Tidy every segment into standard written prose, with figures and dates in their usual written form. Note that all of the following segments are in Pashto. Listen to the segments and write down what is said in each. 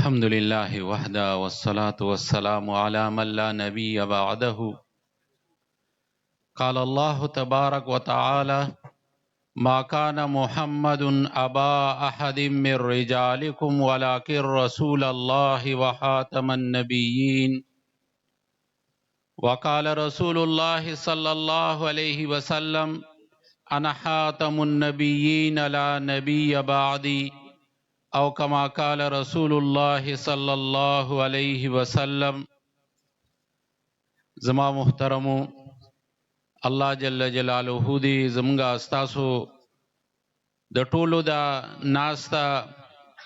الحمد لله وحده والصلاة والسلام على من لا نبي بعده. قال الله تبارك وتعالى: ما كان محمد أبا أحد من رجالكم ولكن رسول الله وخاتم النبيين. وقال رسول الله صلى الله عليه وسلم: أنا خاتم النبيين لا نبي بعدي، او کما قال رسول الله صلی الله علیه وسلم. زما محترمو، الله جل جلاله دی زمونږه استاسو د ټولو دا ناستا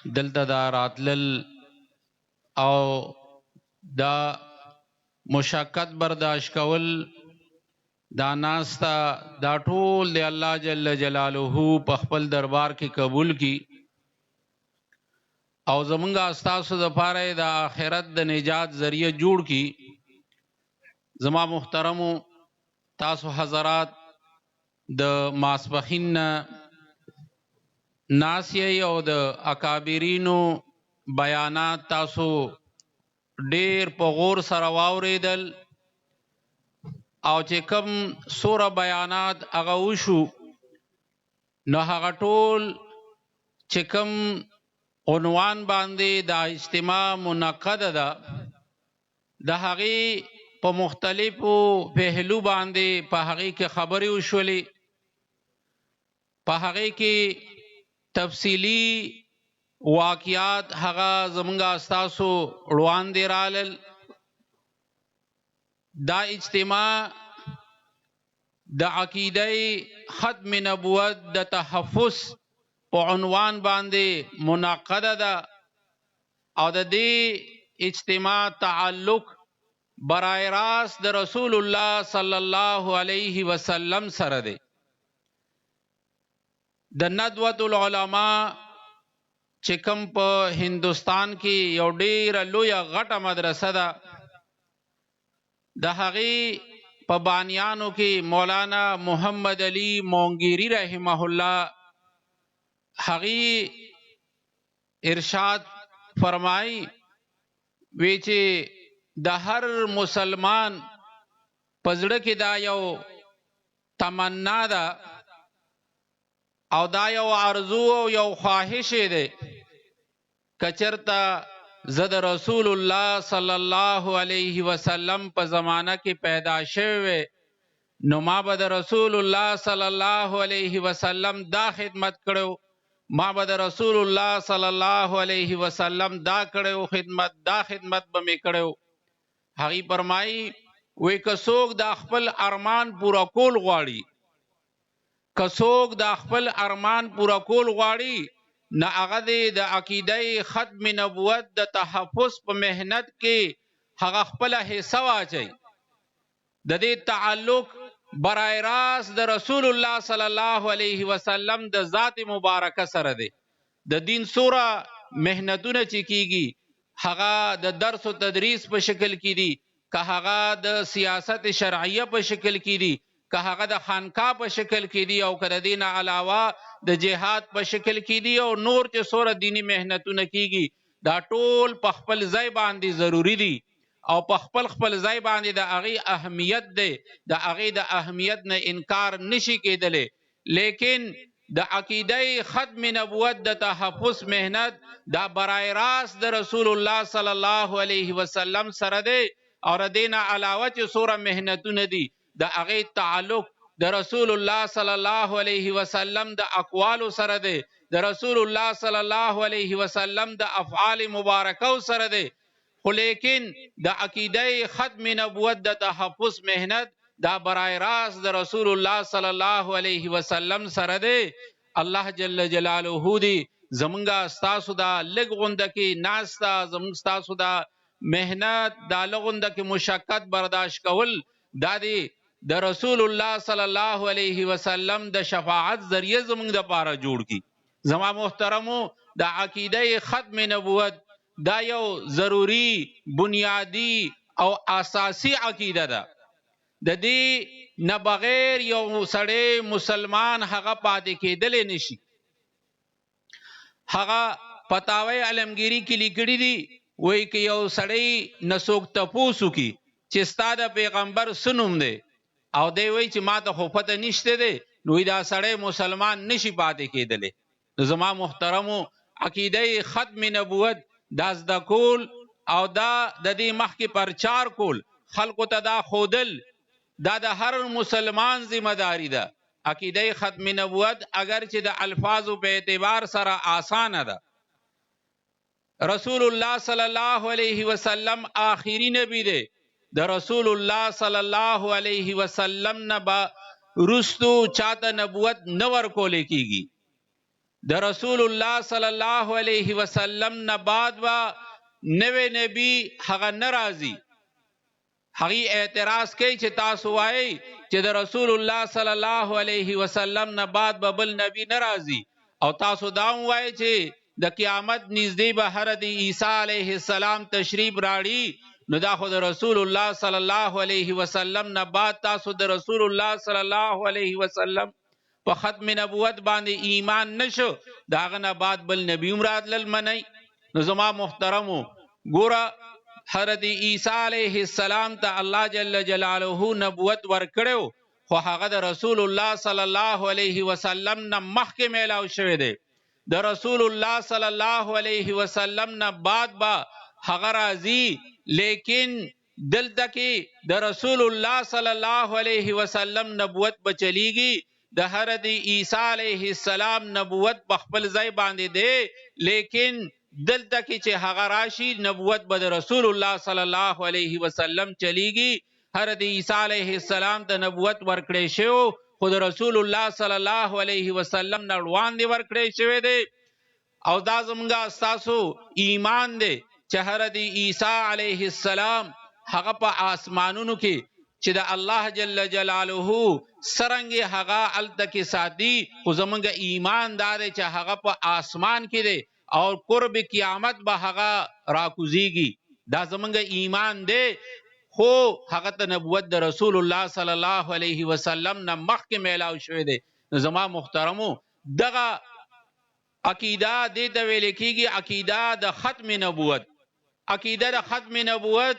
دلته دا راتلل او دا مشقت برداشت کول دا ناستا دا ټول دی الله جل جلاله په خپل دربار کې قبول کی او زمونږه استاسو د پاره د آخرت د نجات ذریعہ جوړ کی. زما محترمو، تاسو حضرات د ماسپخین ناسی او د اکابرینو بیانات تاسو ډیر په غور سره واوریدل او چې کوم سوره بیانات هغه وشو نو هغه ټول چې کوم عنوان باندې دا اجتماع منعقد ده د هغې په مختلفو پهلو باندې په هغې کې خبرې وشولې، په هغې کې تفصیلي واقعات هغه زمونږه استاسو وړاندې رالل. دا اجتماع د عقیده ختم نبوت د تحفظ په عنوان باندې منعقده ده او د دې اجتماع تعلق برای راست د رسول الله صلی الله علیه وسلم سره دی. د ندوۃ العلماء چې کوم په هندوستان کې یو ډیره لویه غټه مدرسه ده، د هغې په بانیانو کې مولانا محمد علی مونگیری رحمه الله هغی ارشاد فرمائی وی چې د هر مسلمان پزړه کې دا یو تمنا ده او دا یو آرزو او یو خواهش دی کچرتا زه د رسول الله صلی الله علیه وسلم په زمانہ کې پیدا شوی نو ما به د رسول الله صلی الله علیه وسلم دا خدمت کړو، ما به د رسول الله صلی الله علیه وسلم دا کړو خدمت، دا خدمت به می کړو. هغه فرمایي وی که څوک د خپل ارمان پورا کول غواړي، که څوک د خپل ارمان پورا کول غواړي نه هغه د عقیده ختم نبوت د تحفظ په مهنت کې هغه خپل حصہ واچي. د دې تعلق برای راست د رسول الله صلی الله علیه وسلم د ذات مبارکه سره دی. د دین سوره مهنتونه چې کیږي هغه د درس او تدریس په شکل کې دي، که هغه د سیاست شرعیه په شکل کې دي، که هغه د خانقاه په شکل کې دي، او که د دین علاوه د جهاد په شکل کې دي او نور چې سوره دینی مهنتونه کیږي، دا ټول په خپل ځای باندې ضروری دي او په خپل خپل ځای باندې د هغې اهمیت دی، د هغې د اهمیت نه انکار نشي کېدلی. لیکن د عقیده ختم نبوت د تحفظ مهنت دا برای راست د رسول الله صلی الله علیه وسلم سره دی او د دې نه علاوه چې څومره مهنتونه دي د هغې تعلق د رسول الله صلی الله علیه وسلم د اقوالو سره دی، د رسول الله صلی الله علیه وسلم د افعال مبارکو سره دی. خو لیکن د عقیده ختم نبوت د تحفظ مهنت دا برای راست د رسول الله صلی الله علیه وسلم سره دی. الله جل جلاله دی زمونږه ستاسو دا لږ غونده کې ناسته، زمونږ ستاسو دا مهنت دا لږ غونده کې مشقت برداشت کول دا دی د رسول الله صلی الله علیه وسلم د شفاعت ذریعہ زمونږ د پاره جوړ کی. زما محترمو، د عقیده ختم نبوت دا یو ضروری بنیادی او اساسی عقیده ده. د دې نه بغیر یو سړی مسلمان هغه پاتې کېدلی نشي. هغه فتاوی علمگیری کې لیکلي دي وای که یو سړی نسوک تپوسو کی چې ستا د پیغمبر سنوم دی او دی وای چې ما ته خو پته نشته دی نو دا سړی مسلمان نشي پاتې کېدلی. نو زما محترمو عقیده ختم نبوت دا زده کول او دا د دې مخکې پرچار کول خلکو ته دا خودل دا د هر مسلمان ذمہ داری ده. عقیده ختم نبوت اگر چې د الفاظو په اعتبار سره آسانه ده. رسول الله صلی الله علیه وسلم آخری نبی دی. د رسول الله صلی الله علیه وسلم نه با رستو چاته نبوت نه ورکول کیږي. د رسول الله صلی الله علیه وسلم نه بعد با نوې نبی هغه ناراضي هغه اعتراض کوي چې تاسو وایي چې د رسول الله صلی الله علیه وسلم نه بعد به بل نبی ناراضي او تاسو دا وایي چې د قیامت نږدې به حضرت عیسی علیه السلام تشریف راړي نو دا خو د رسول الله صلی الله علیه وسلم نه بعد تاسو د رسول الله صلی الله علیه وسلم په ختم نبوت باندې ایمان نشو داغه نه بعد بل نبی مرادل منی. نو زما محترمو ګوره حضرت عیسی علیه السلام ته الله جل جلاله نبوت ورکړو خو هغه د رسول الله صلی الله علیه وسلم نه مخکې میلاو شوی دی. د رسول الله صلی الله علیه وسلم نه بعد با هغه راځي لیکن دلته کې د رسول الله صلی الله علیه وسلم نبوت بچلیږي. د حضرت عیسی علیه السلام نبوت په خپل ځای باندې دی لیکن دلته کې چې هغه راشي نبوت به د رسول الله صلی الله علیه وسلم چلیږي. حضرت عیسی علیه السلام ته نبوت ورکړی شو خو د رسول الله صلی الله علیه وسلم نه وړاندې ورکړی شوی دی. او دا زمونږه ستاسو ایمان دی چې حضرت عیسی علیه السلام هغه په آسمانونو کې چې د الله جل جلاله سرنګ هغه الته کې ساتي خو زمونږه ایمان دا دی چې هغه په آسمان کې دی او قرب قیامت به هغه راکوزیږي. دا زمونږه ایمان دی خو هغه ته نبوت د رسول الله صلی الله علیه وسلم نه مخکې میلاو شوی دی. زما محترمو دغه عقیده دې ته ویل کېږي عقیده د ختم نبوت. عقیده د ختم نبوت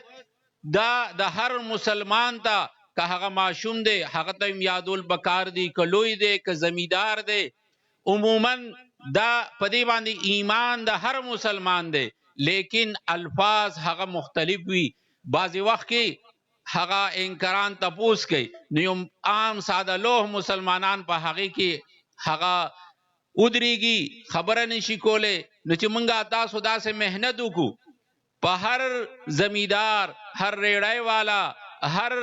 دا د هر مسلمان ته که هغه معشوم دی هغه ته یادول بکار دی که لوی دی که زمیدار دی عموما دا پدی باندې ایمان د هر مسلمان دی لیکن الفاظ هغه مختلف وي. بعضی وخت کې هغه انکران تپوس کوي نو یو عام ساده لوح مسلمانان په هغه کې هغه ودریږي خبره نشي کوله نو چې مونږه تاسو داسې مهنت وکړو په هر زمیدار هر ریړای والا هر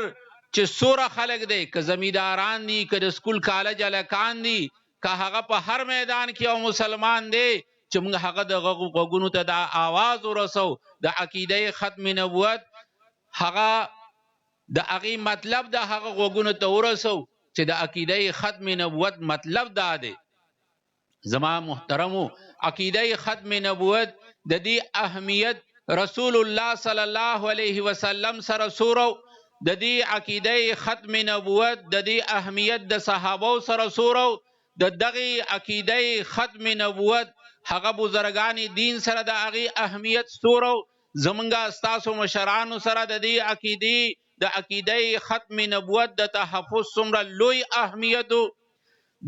چې سوره خلق دی که زمیداران دي که د سکول کالج الکان دي که هغه په هر میدان کې او مسلمان دی چې موږ هغه د غوږونو ته دا आवाज ورسو د عقیده ختم نبوت هغه د هغه مطلب د هغه غوږونو ته ورسو چې د عقیده ختم نبوت مطلب دا دی. زما محترمو عقیده ختم نبوت د دې اهمیت رسول الله صلی الله علیه وسلم سره سورو د دې عقیده ختم نبوت د دې اهمیت د صحابه سره سورو د دغه عقیده ختم نبوت هغه بزرگان دین سره د هغه اهمیت سورو زمونږه استاسو مشرانو سره د دې عقیده ختم نبوت د تحفظ څومره لوی اهمیت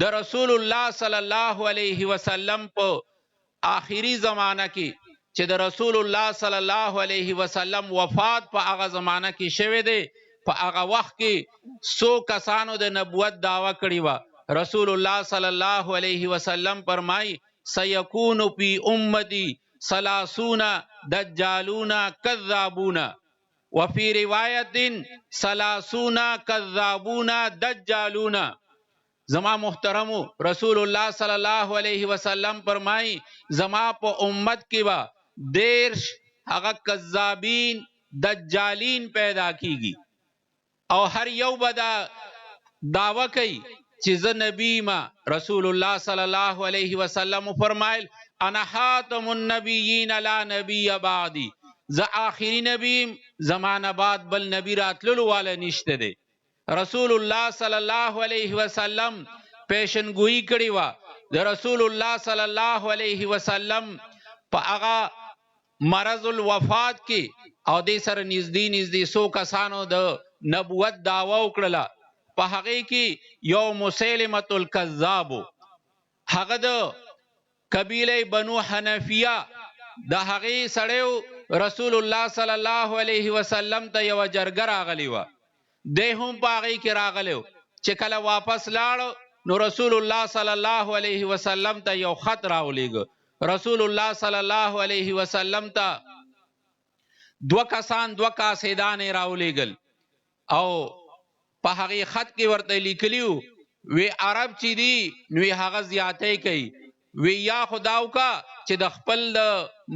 د رسول الله صلی الله علیه وسلم په آخری زمانہ کې چې د رسول الله صلی الله علیه وسلم وفات په هغه زمانہ کې شوه دی په هغه وخت کې 100 کسانو د نبوت دعوا کړی و. رسول الله صلی الله علیه وسلم فرمای سيكون في امتي 30 دجالون كذابون وفي روایت 30 كذابون دجالون. زما محترمو رسول الله صلی الله علیه وسلم فرمای زما په امت کې با دیرش هغه کذابین دجالین پیدا کیږي او هر یو بدا دعوه کوي چې زه نبی ما. رسول الله صلی الله علیه وسلم فرمایل انا خاتم النبیین لا نبی بعدی زه آخری نبی زمانه بعد بل نبی راتللو والا نشته دی. رسول الله صلی الله علیه وسلم پیشنگوئی کړی و د رسول الله صلی الله علیه وسلم په هغه مرض الوفات کې او دې سره نږدې سو کسانو د نبوت دعوا وکړله. په هغه کې یو مسیلمة الکذاب، هغه د قبیله بنو حنفیه د هغه سړیو رسول الله صلی الله علیه وسلم ته یو جرګه راغلی و. دی هم په هغه کې راغلی چې کله واپس لاړ نو رسول الله صلی الله علیه وسلم ته یو خط راولېږه. رسول الله صلی الله علیه وسلم ته دو کاسیدانې راولېږل او په هغه خط کې ورته لیکلیو وی عرب چې دی نو هغه زیاتې کوي، وی یا خداو کا چې د خپل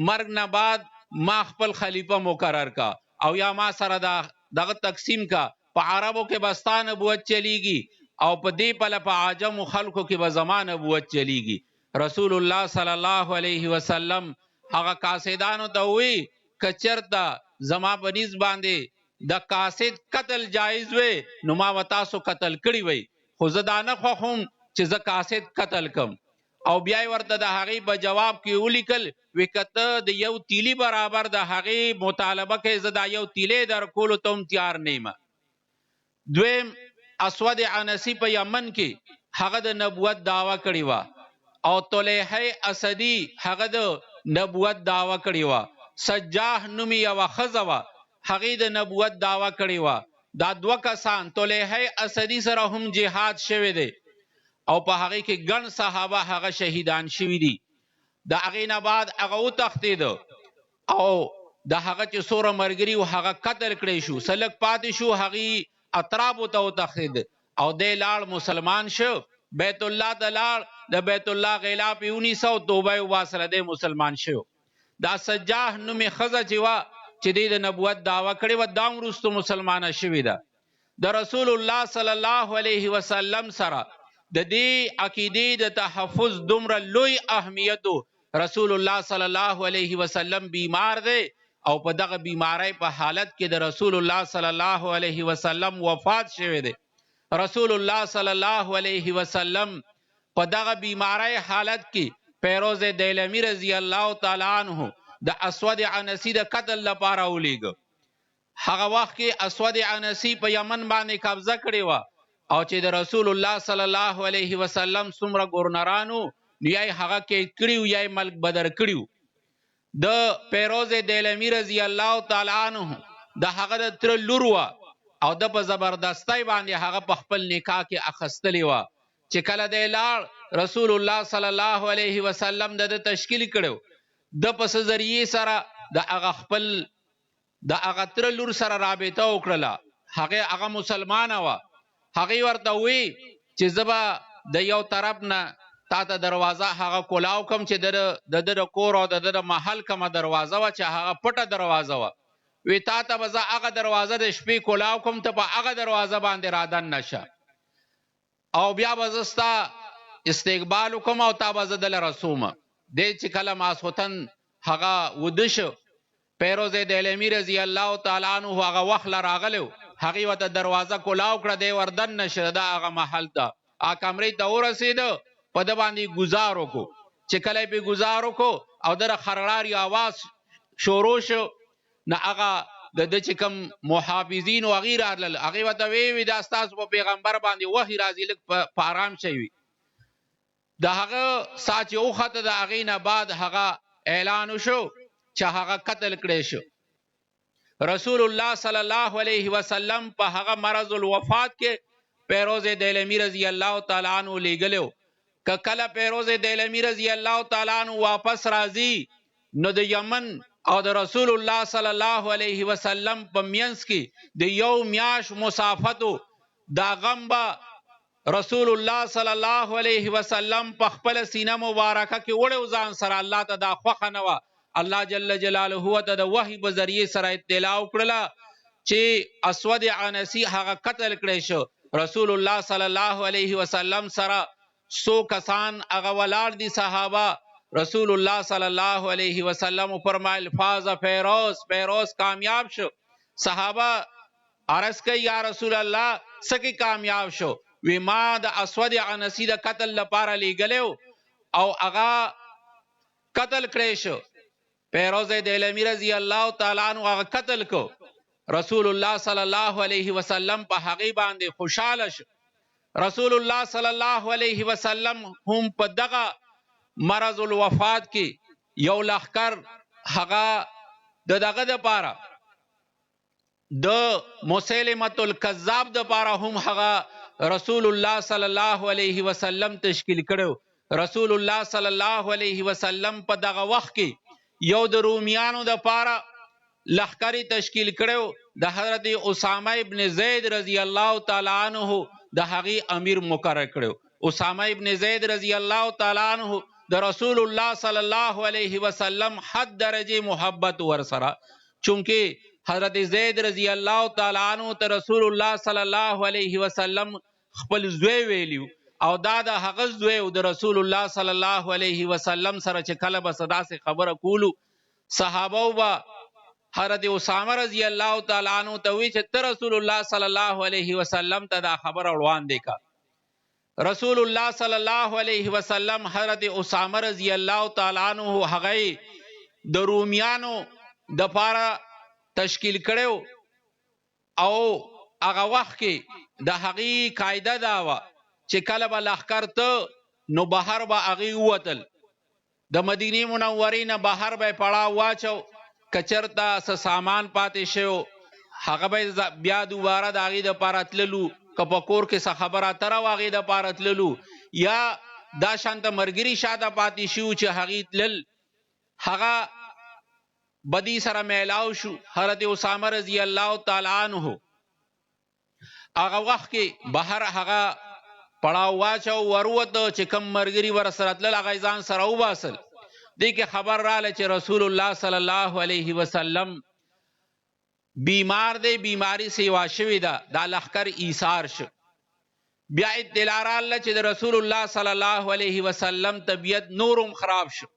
مرګ نه بعد ما خپل خلیفہ مقرر کا او یا ما سره دغه تقسیم کا. په عربو کې بستا نبوت چلیږي او په دې پله په عجم خلکو کې به زما نبوت چلیږي. رسول الله صلی الله علیه وسلم هغه کاسدانو ته وی که چرته زما په نیز باندې د کاسد قتل جایز وي نو ما و تاسو قتل کړی وي، خو زه دا نه خوښوم چې زه کاسد قتل کم. او بیا ورته د هغې په جواب کې ولیکل وی کته د یو تیلی برابر د هغې مطالبه کې زه دا یو تیلی در کولو ته هم تیار نیمه. دویم اسود عنسی په یمن کې هغه د نبوت دعوا کړې وه او طلیحه اسدی هغه د نبوت دعوا کړې وه. سجاح نومي یوه ښځه وه هغې د نبوت دعوا کړې وه. دا دوه کسان طلیحه اسدی سره هم جهاد شوی دی او په هغې کې ګڼ صحابه هغه شهیدان شوي دي. د هغې نه بعد هغه وتښتېده او د هغه چې څومره ملګري و هغه قتل کړی شو، څه لږ پاتې شو هغې اطرافو ته وتښتېد او دی لاړ مسلمان شو. بیت الله ته لاړ، د بیت الله غلاف یې ونیسه او توبه یې وباسله، دی مسلمان شو. دا سجاح نومې ښځه چې وه چې دی د نبوت دعوه کړې وه دا هم وروستو مسلمانه شوې ده. د رسول الله صلی الله علیه وسلم سره د دې عقیدې د تحفظ دومره لوی اهمیت رسول الله صلی الله علیه وسلم بیمار دی او په دغه بیماری په حالت کې د رسول الله صلی الله علیه وسلم وفات شوی دی. رسول الله صلی الله علیه وسلم په دغه بیماری حالت کې فیروز دیلمی رضی الله تعالی عنہ د اسود عنسی د قتل لپاره ولیږه. هغه وخت کې اسود عنسی په یمن باندې قبضه کړې وه او چې د رسول الله صلی الله علیه وسلم څومره ګورنرانو نو یا یې هغه قید کړي یا یې ملک بدر کړي. د فیروز دیلمی رضی الله تعالی عنہ د هغه د تره لور وه او د په زبردستی باندې هغه په خپل نکاح کې اخیستلې وه. چې کله دی لاړ رسول الله صلی الله علیه وسلم د تشکیل کړو د پس ذریعه سره د هغه خپل د هغه تره لور سره رابطه وکړله. هغه مسلمانه وه. هغې ورته وی چې زه به د یو طرف نه تا ته دروازه هغه کولاو کم چې د د کور او د د محل کومه دروازه وه چې هغه پټه دروازه وه، وی تا ته به زه هغه دروازه د شپې کولاو کم ته په هغه دروازه باندې رادن نشه او بیا به زه ستا استقبال وکم او تا به زه دله رسومه. دی چې کله ماسخوتن هغه وده شو فیروز دیلمی رضی الله تعالی عنہ هغه وخت له راغلی هغې ورته دروازه کولاو کړه، دی وردن نشه د هغه محل ته کمرې ته ورسېده، په ده باندې ګزار وکړو. چې کله یې پې ګزار وکړو او د خرړاري آواز شروع شو نه هغه د ده چې کوم محافظین و هغې راتلل هغې ورته وی دا ستاسو په پیغمبر باندې وحي راځي لږ په ارام شی وي. د هغه سا چې وخته د هغې نه بعد هغه اعلان وشو چې هغه قتل کړی شو. رسول الله صلی الله علیه وسلم په هغه مرض الوفات کې فیروز دیلمی رضی الله تعالی عنہ لیږلی که کله فیروز دیلمی رضی الله تعالی عنہ واپس راځي نو د یمن او د رسول الله صلی الله علیه وسلم په منځ کې د یو میاشت مسافتو دا غم به رسول الله صلی الله علیه وسلم په خپل سینه مبارکه کې وړی ځان سره. الله ته دا خوښه نه وه. الله جل جلاله ته د وحی په ذریعه سره اطلاع وکړله چې اسود عنسی هغه قتل کړی شو. رسول الله صلی الله علیه وسلم سره سو کسان هغه ولاړ دي صحابه. رسول الله صلی الله علیه وسلم فرمایل فاز فیروز کامیاب شو. صحابه عرض کوي یا رسول الله سکی کامیاب شو؟ وی ما د اسود عنسی د قتل لپاره لیږلی او هغه قتل کړی شو. پیروز دیلمی رضی الله تعالی عنہ هغه قتل کو. رسول الله صلی الله علیه وسلم په هغه باندې خوشاله شو. رسول الله صلی الله علیه وسلم هم په دغه مرض الوفات کې یو لخر هغه دغه د پاره د مسیلمة الکذاب د پاره هم هغه رسول الله صلی الله علیه وسلم تشکیل کړو. رسول الله صلی الله علیه وسلم په دغه وخت کې یو د رومیانو د پاره لخکری تشکیل کړو. د حضرت اسامه ابن زید رضی الله تعالی عنہ د هغه امیر مقرر کړو. اسامه ابن زید رضی الله تعالی عنہ د رسول الله صلی الله علیه وسلم حد درجه محبت ور سره، چونکه حضرت زید رضی الله تعالی عنہ ته رسول الله صلی الله علیه وسلم خپل زوی ویلیو، او دا د هغه زوی او د رسول الله صلی الله علیه وسلم سره چې کله به صدا سے خبره کولو، صحابه او حضرت اسامه رضی الله تعالی عنہ ته وی چې ته رسول الله صلی الله علیه وسلم ته دا خبر روان دی کا. رسول الله صلی الله علیه وسلم حضرت اسامه رضی الله تعالی عنہ هغه د رومیانو د پاره تشکیل کړو، او هغه وخت کې د هغه قاعده دا و چې کله به لښکر ته نو بهر به هغه ووتل، د مدینه منورې نه بهر به پړاو واچو، کچرتا س سامان پاتې شو هغه به بیا دوباره د هغې دپاره تللو، که په کور کې څه خبره اتره وه هغې دپاره تللو، یا دا شانته ملګري شاته پاتې شو چې هغې تلل، هغه بدی سره میلاو شو. حضرت اسامه رضی الله تعالی عنہ هغه وخت کې بهر هغه پړاو واچو، وروته چې کم ملګري ور سره تلل هغه ځان سره وباسل. دې کې خبر رااله چې رسول الله صلی الله علیه وسلم بیمار دی، بیماری سیوا شوی ده، دا لښکر ایثار شو. بیا اطلاع رااله چې د رسول الله صلی الله علیه وسلم طبیعت نورم خراب شو،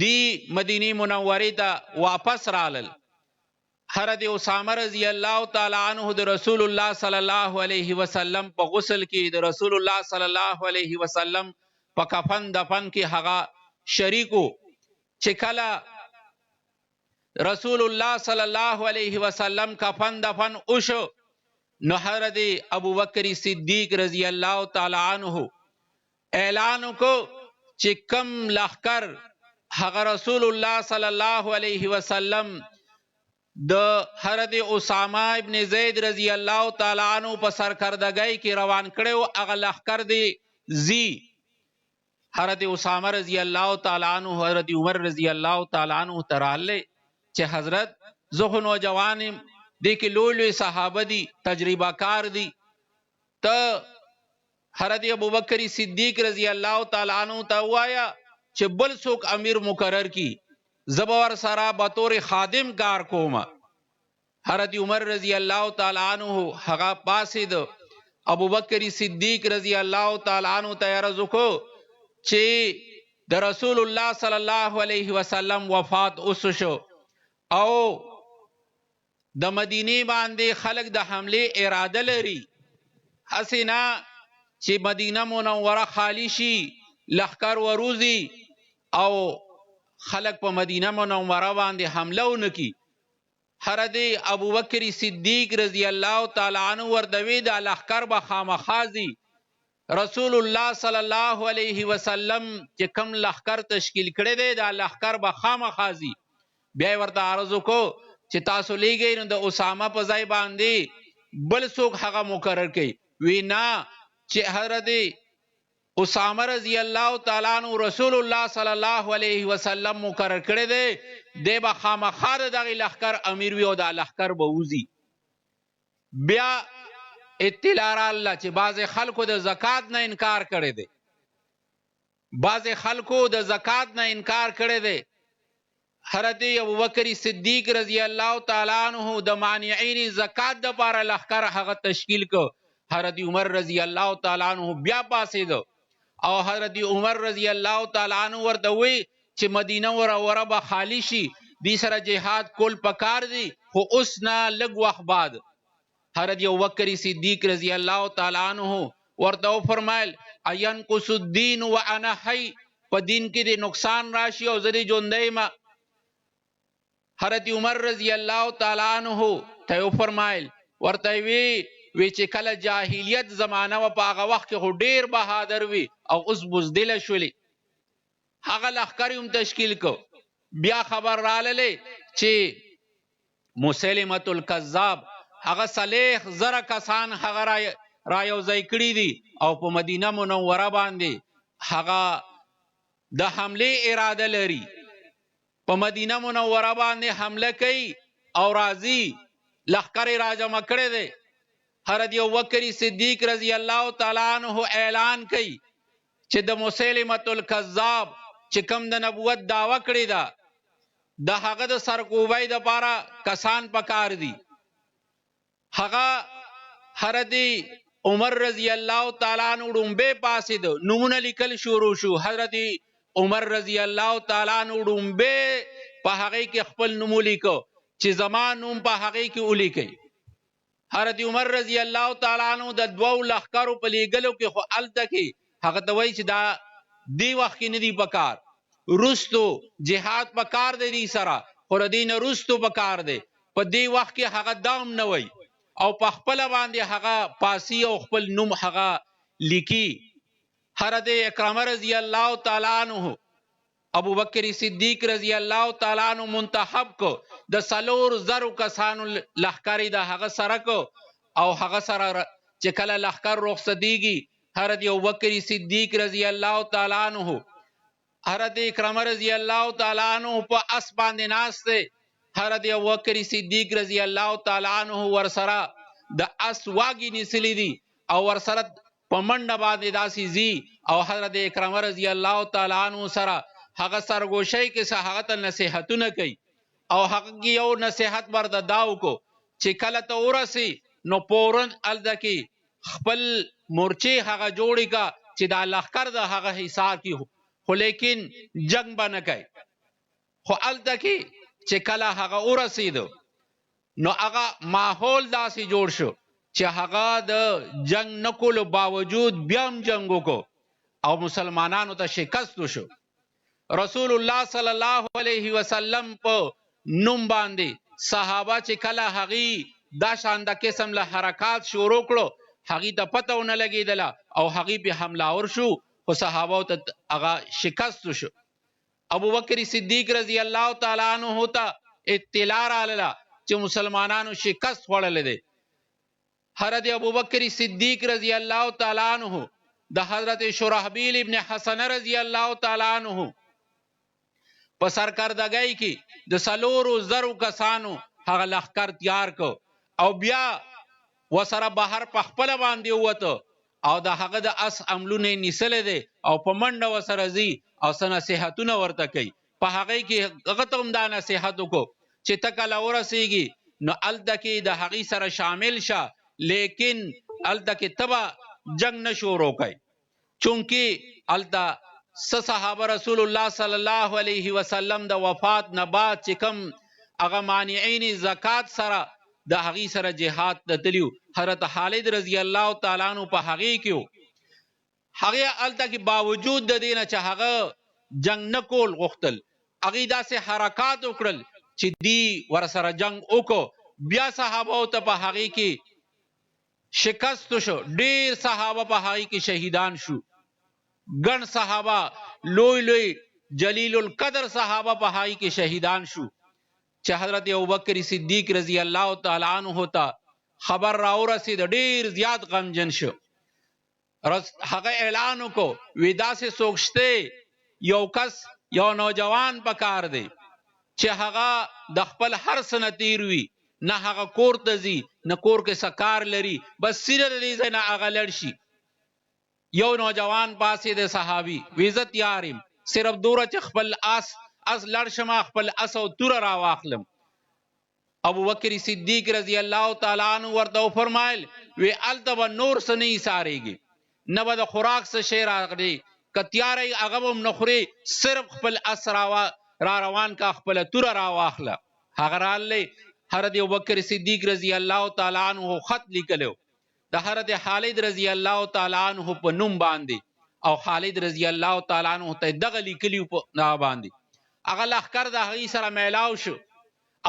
دی مدینه منورې ته واپس رالل. حضرت اسامه رضی الله تعالی عنہ د رسول الله صلی الله علیه وسلم په غسل کې د رسول الله صلی الله علیه وسلم په کفن دفن کې هغه شریکو. چې کله رسول الله صلی الله علیه وسلم کفن دفن وشو، نو حضرت ابوبکر صدیق رضی الله تعالی عنہ اعلان وکړو چې کم لښکر هغه رسول الله صلی الله علیه وسلم د حضرت اسامه ابن زید رضی الله تعالی عنہ په سرکردګۍ کې روان کړو، هغه لښکر دی زی. حضرت اسامه رضی الله تعالی عنہ حضرت عمر رضی الله تعالی عنہ تراله چې حضرت زه خو نوجوان یم، دې کې لوی لوی صحابه دي، تجربه کار دي، ته حضرت ابوبکر صدیق رضی الله تعالی عنہ ته وایا چې بل څوک امیر مقرر کی، زبور سره بطور خادم کار کوما. حضرت عمر رضی الله تعالی عنہ هغه پاسید ابوبکر صدیق رضی الله تعالی عنہ ته عرض وکړو چې د رسول الله صلی الله علیه وسلم وفات اوس شو، او د مدینه باندې خلق د حمله اراده لري، حسینا چې مدینه منوره خالی شي، لښکر وروزی او خلق په مدینه منوره باندې حمله ونکي. حضرت ابوبکر صدیق رضی الله تعالی عنہ وردوی د لښکر به خامخازي رسول الله صلی الله علیه وسلم چې کم لښکر تشکیل کړی دی دا لښکر به خامخازي. بیا ورته عرض وکړو چې تاسو لیږئ نو د اسامه په ځای باندې بل څوک هغه مقرر کړي. وی نه، چې حضرت اسامه رضی الله تعالی عنہ رسول الله صلی الله علیه وسلم مقرر کړی دی، دی به خامخا دغه لښکر امیر وي او دا لښکر به وځي. بیا اطلاع رااله چې بعض خلکو د زکات نه انکار کړی دی، بعض خلکو د زکات نه انکار کړی دی. حضرت ابوبکر صدیق رضی الله تعالی عنہ د مانعین زکات د پاره لښکر هغه تشکیل کو. حضرت عمر رضی الله تعالی عنہ بیا پاسید، او حضرت عمر رضی الله تعالی عنہ ورته وی چې مدینه وره به خالی شي، دې سره جهاد کول پکار دی، خو اوس نه لږ وخت بعد حضرت ابوبکر صدیق رضی الله تعالی عنہ ورته فرمایل اينقص الدين وانا حي، په دین کې د نقصان راشي او زری ژوندی ما، حضرت عمر رضی الله تعالی عنہ ته فرمایل ورته وی چې کله جاهلیت زمانہ و په هغه وخت کې ډیر بهادر وي او اوس بزدل شولي هغه لښکر هم تشکیل کو بیا خبر رااله چې مسلمة الکذاب هغه صالح زره کسان هغه را یو ځای کړي دي او په مدینه منوره باندې هغه د حمله اراده لري په مدینه منوره باندې حمله کوي او راځي لښکر راجمع کړي دي حضرت ابوبکر صدیق رضی الله تعالی عنہ اعلان کوي چې د مسلمة الکذاب چې کوم د نبوت دعوه کړی ده د هغه د سرکوبۍ د پاره کسان پکار دي هغه حضرت عمر رضی الله تعالی عنہ ډومبه پاسید نمونه لیکل شروع شو حضرت عمر رضی الله تعالی عنہ ډومبه په هغه کې خپل نوم لیکو چې زمان نوم په هغه کې ولیکي حضرت عمر رضی الله تعالی عنہ د دوو لښکرو په لیږلو کې خو الته کې هغه ته وایي چې دا دی وخت کې نه دی پکار رستو جهاد پکار دی سره خو دین رستو پکار دی په دی وخت کې هغه دام نه وای او په خپل باندې هغه پاسی او خپل نوم هغه لیکي حضرت اکرم رضی الله تعالی عنہ ابو بکر صدیق رضی الله تعالی عنہ منتخب کو د سلور زرو کسانو لښکری د هغه سره کو او هغه سره چې کله لښکر رخصتیږي حضرت ابو بکر صدیق رضی الله تعالی عنہ حضرت اکرم رضی الله تعالی عنہ په اس باندې ناشته حضرت ابوبکر صدیق رضی الله تعالی عنہ ورسره د اس واګی نسلی دي او ورسره په منډه باندې داسي زی او حضرت اکرم رضی الله تعالی عنہ سره هغه سرګوشي کې هغه ته نصيحتونه کوي او هغه یو نصيحت ورته داو کو چې کله ته ورسی نو پورن الدکی خپل مورچی هغه جوړی کا چې دا لښکر د هغه حصار کی خو لیکن جنگ به نه کوي خو الدکی چې کله هغه ورسید نو هغه ماحول داسې جوړ شو چې هغه د جنگ نکولو باوجود بیا هم جنگ وکړو او مسلمانانو ته شکست شو رسول الله صلی الله علیه وسلم په نوم باندې صحابه چې کله هغه دا شانده قسم له حرکات شروع کړو هغه ته پته ونه لګیدله او هغه به حمله ور شو خو صحابه ته هغه شکست شو ابو بکر صدیق رضی الله تعالی عنہ ته اطلاع رااله چې مسلمانانو شکست وړل دي حضرت ابو بکر صدیق رضی الله تعالی عنہ د حضرت شرحبیل ابن حسن رضی الله تعالی عنہ په سرکردګۍ کې د سلورو زرو کسانو هغه لښکر تیار کو او بیا وسره بهر په خپل باندې وته او د هغه د اس عملونه نیسل دي او په منډه وسره زی او نصيحتونه ورته کوي په هغه کې هغه ته هم دا نصيحت وکړو چې تکله ورسیږي نو الدکی د هغه سره شامل شه لیکن الدکی تبا جنگ نشو روکای چونکی الدا صحابه رسول الله صلی الله علیه وسلم د وفات نه بعد چې کوم هغه مانعین زکات سره د هغه سره جهاد د تلیو حضرت خالد رضی الله تعالی عنہ په هغه کې هغه الدکی باوجود د دینه چې هغه جنگ نکول غختل هغه داسې حرکات وکړل چې دی ورسره جنگ وکړو بیا صحابه ته په هغه کې شکست شو ډیر صحابه په هغه کې شهیدان شو ګڼ صحابه لوی لوی جلیل القدر صحابه په هغه کې شهیدان شو چې حضرت ابوبکر صدیق رضی الله تعالی عنہ ته خبر راورسید ډیر زیات غمجن شو هغه اعلان وکړو ودا سے سوچته یو کس یو نوجوان پکار دی چې هغه د خپل هر سنه تیر وي نه هغه کور ته ځي نه کور کې سکار لري بس سره دې نه هغه لړ شي یو نوجوان پاسې د صحابي عزت یارم صرف دوره چې خپل اس لړ شمه خپل اس او تور را واخلم ابو بکر صدیق رضی الله تعالی عنہ ورته فرمایل وی التب نور سنی ساريږي نه به د خوراک څه شی راغلي کتیاري هغه هم نخوري صرف خپل اس را روان کا خپل تور را واخله هغه رااله حضرت ابوبکر صدیق رضی الله تعالی عنہ خط لیکلو د حضرت خالد رضی الله تعالی عنہ په نوم باندې او خالد رضی الله تعالی عنہ ته دغه لیکلیو په نا باندې هغه لخر د هغه سره میلاو شو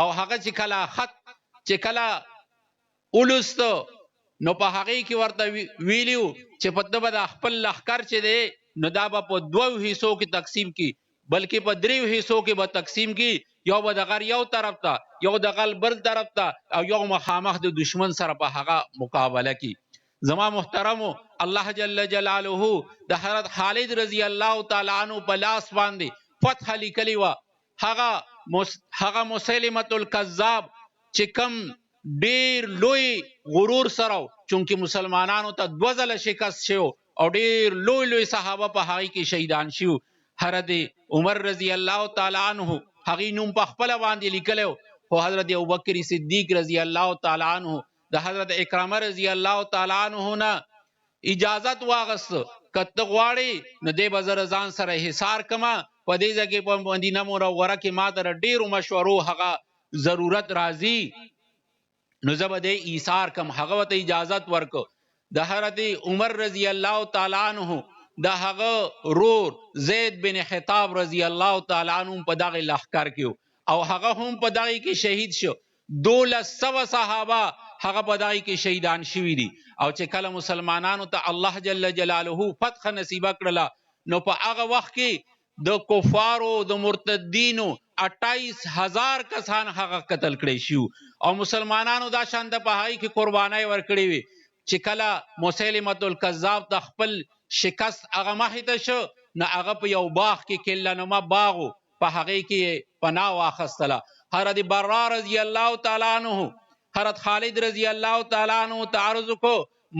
او هغه چې کله خط چې کله ولستو نو په هغه کې ورته ویلیو چې په دغه د خپل لخر چې دی نو دا به په دوو حصو کې تقسیم کی بلکې په دریو حصو کې به تقسیم کی یو به د غر یو طرف ته یو د غل بل طرف ته او یو مخامخ د دشمن سره په هغه مقابله کی زما محترمو الله جل جلاله د حضرت خالد رضی الله تعالی عنہ په لاس باندې فتح لیکلی و هغه مسلمه الکذاب چې کم ډیر لوی غرور سره چونکه مسلمانانو ته دوزله شکست شو او ډیر لوی لوی صحابه په هغه کې شهیدان شو حضرت عمر رضی الله تعالی عنہ هغه نوم په خپل باندې لیکلو او حضرت ابوبکر صدیق رضی الله تعالی عنہ د حضرت اکرامه رضی الله تعالی عنہ نه اجازت واغست کته غواړي نه دی بازار ځان سره حصار کما په دې ځکه په مدینه منوره کې ماته ډیرو مشورو هغه ضرورت راځي نو زبده ایثار کم هغه ته اجازت ورکو د حضرت عمر رضی الله تعالی عنہ د هغه رور زید بن خطاب رضی الله تعالی عنہ په دغه لخر کې او هغه هم په دغه کې شهید شو 1200 صحابه هغه په دغه کې شهیدان شوی دي او چې کله مسلمانانو ته الله جل جلاله فتح نصیب کړله نو په هغه وخت کې د کفارو د مرتدینو 28000 کسان هغه قتل کړي شو او مسلمانانو دا شان د پهای کې قربانای ورکړي وي چې کله مسلمه الکذاب د خپل شکست هغه مخته شو نه هغه په یو باغ کې کله نو باغو په هغه کې پناه واخستله حضرت برا رضی الله تعالی عنہ حضرت خالد رضی الله تعالی عنہ تعرض کو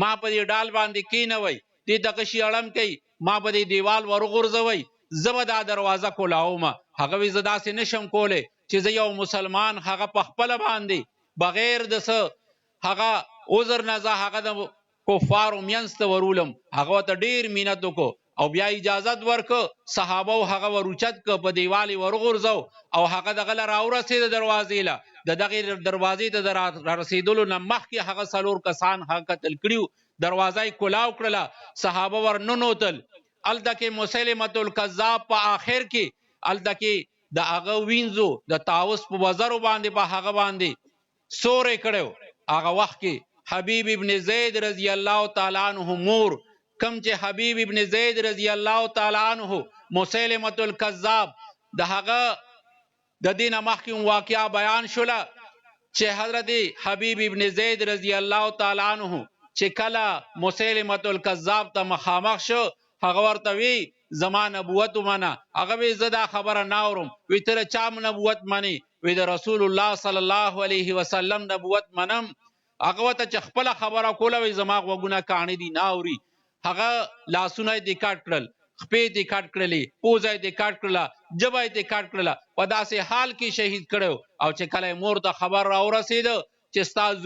ما په دې ډال باندې کینوي دې دغه شی اړم کوي ما په دې دیوال ورغورځوي زبدا دروازه کولاوم هغه وی زدا سي نشم کوله چې زه یو مسلمان هغه په خپل باندې بغیر د څه هغه عذر نه زه هغه د کفار مینست ورولم هغه ته ډیر مینت کو او بیا اجازت ورک صحابه هغه ورچت ک په دیوالي ورغورځو او هغه دغه راورسید دروازې له د دغه دروازې ته رسیدلو نه مخکې هغه سلور کسان هغه قتل کړیو دروازه کولاو کړله صحابه ورننوتل الدکه مسلمه الکذاب په آخر کې الدکه د هغه وینځو د تاوس په وزرو باندې په هغه باندې سورې کړو هغه وخت کې حبیب ابن زید رضی الله تعالی عنہ مور کم چې حبیب ابن زید رضی الله تعالی عنہ مسلمه الکذاب د هغه د دین مخکې واقعا بیان شوله چې حضرت حبیب ابن زید رضی الله تعالی عنہ چې کله مسلمه الکذاب ته مخامخ شو هغه ورته وی زما نبوت منه هغه وی زدا خبره ناورم وی تر چا نبوت منی وی د رسول الله صلی الله علیه وسلم نبوت منم هغه ته چې خپل خبره کوله وی زما وګونه کہانی دی ناوري هغه لاسونه دې کټ کړل خپې دې کټ کړلې پوزه دې کټ کړله جبه دې کټ کړله په داسې حال کې شهید کړو او چې کله مور ته خبر را ورسید چې استاد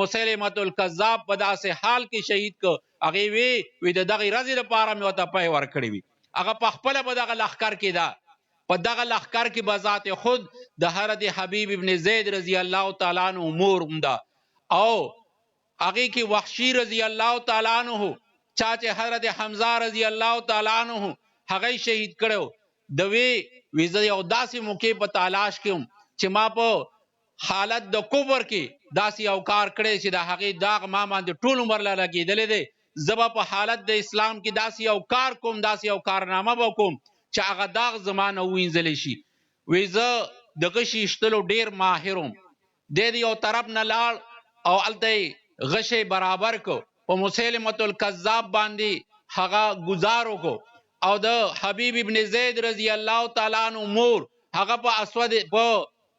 مسلمه الکذاب په داسې حال کې شهید کو هغه وی د دغه رضی لپاره مې وته پای ور کړی وی هغه په خپل په دغه لخر کې دا په دغه لخر کې بذات خود د حضرت حبیب ابن زید رضی الله تعالی عنہ مور همدا او هغه کې وحشی رضی الله تعالی عنہ چاچه حضرت حمزه رضی الله تعالی عنہ هغه شهید کړو دوی ویزه یو داسې موقع په تلاش کوم چې ما په حالت د کفر کې داسې او کار کړی چې د هغه داغ ما باندې ټول عمر لا لګیدلې دی زبا په حالت د اسلام کې داسې او کار کوم داسې او کارنامه وکوم چې هغه داغ زمانه وینځل شي ویزه دغه شي شتلو ډیر ماهروم د دې یو طرف نه لاړ او الته غشه برابر کو په مسلمه الکذاب باندې هغه گزارو کو او د حبیب ابن زید رضی الله تعالی عنہ مور هغه په اسود په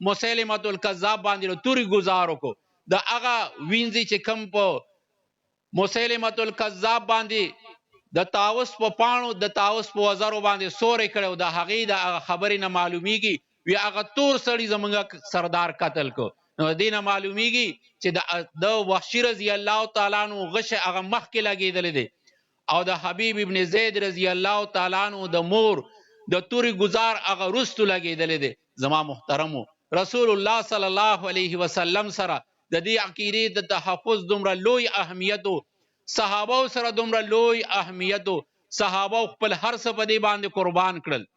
مسلمه الکذاب باندې توري گزارو کو د هغه وینځي چې کم په مسلمه الکذاب باندې د تاوس په پانو د تاوس په وزرو باندې سورې کړو د هغې د خبرې نه معلومیږي وی هغه تور سړی زمونږ سردار قتل کو نو دینه معلومیږي چې د وحشی رضی الله تعالی عنہ غشه هغه مخکې لګیدل دي او د حبیب ابن زید رضی الله تعالی عنہ د مور د توري گزار هغه رستو لګیدل دي زما محترمو رسول الله صلی الله علیه وسلم سره د دې عقیده د تحفظ دومره لوی اهمیت صحابه سره دومره لوی اهمیت صحابه خپل هر څه په دې باندې قربان کړل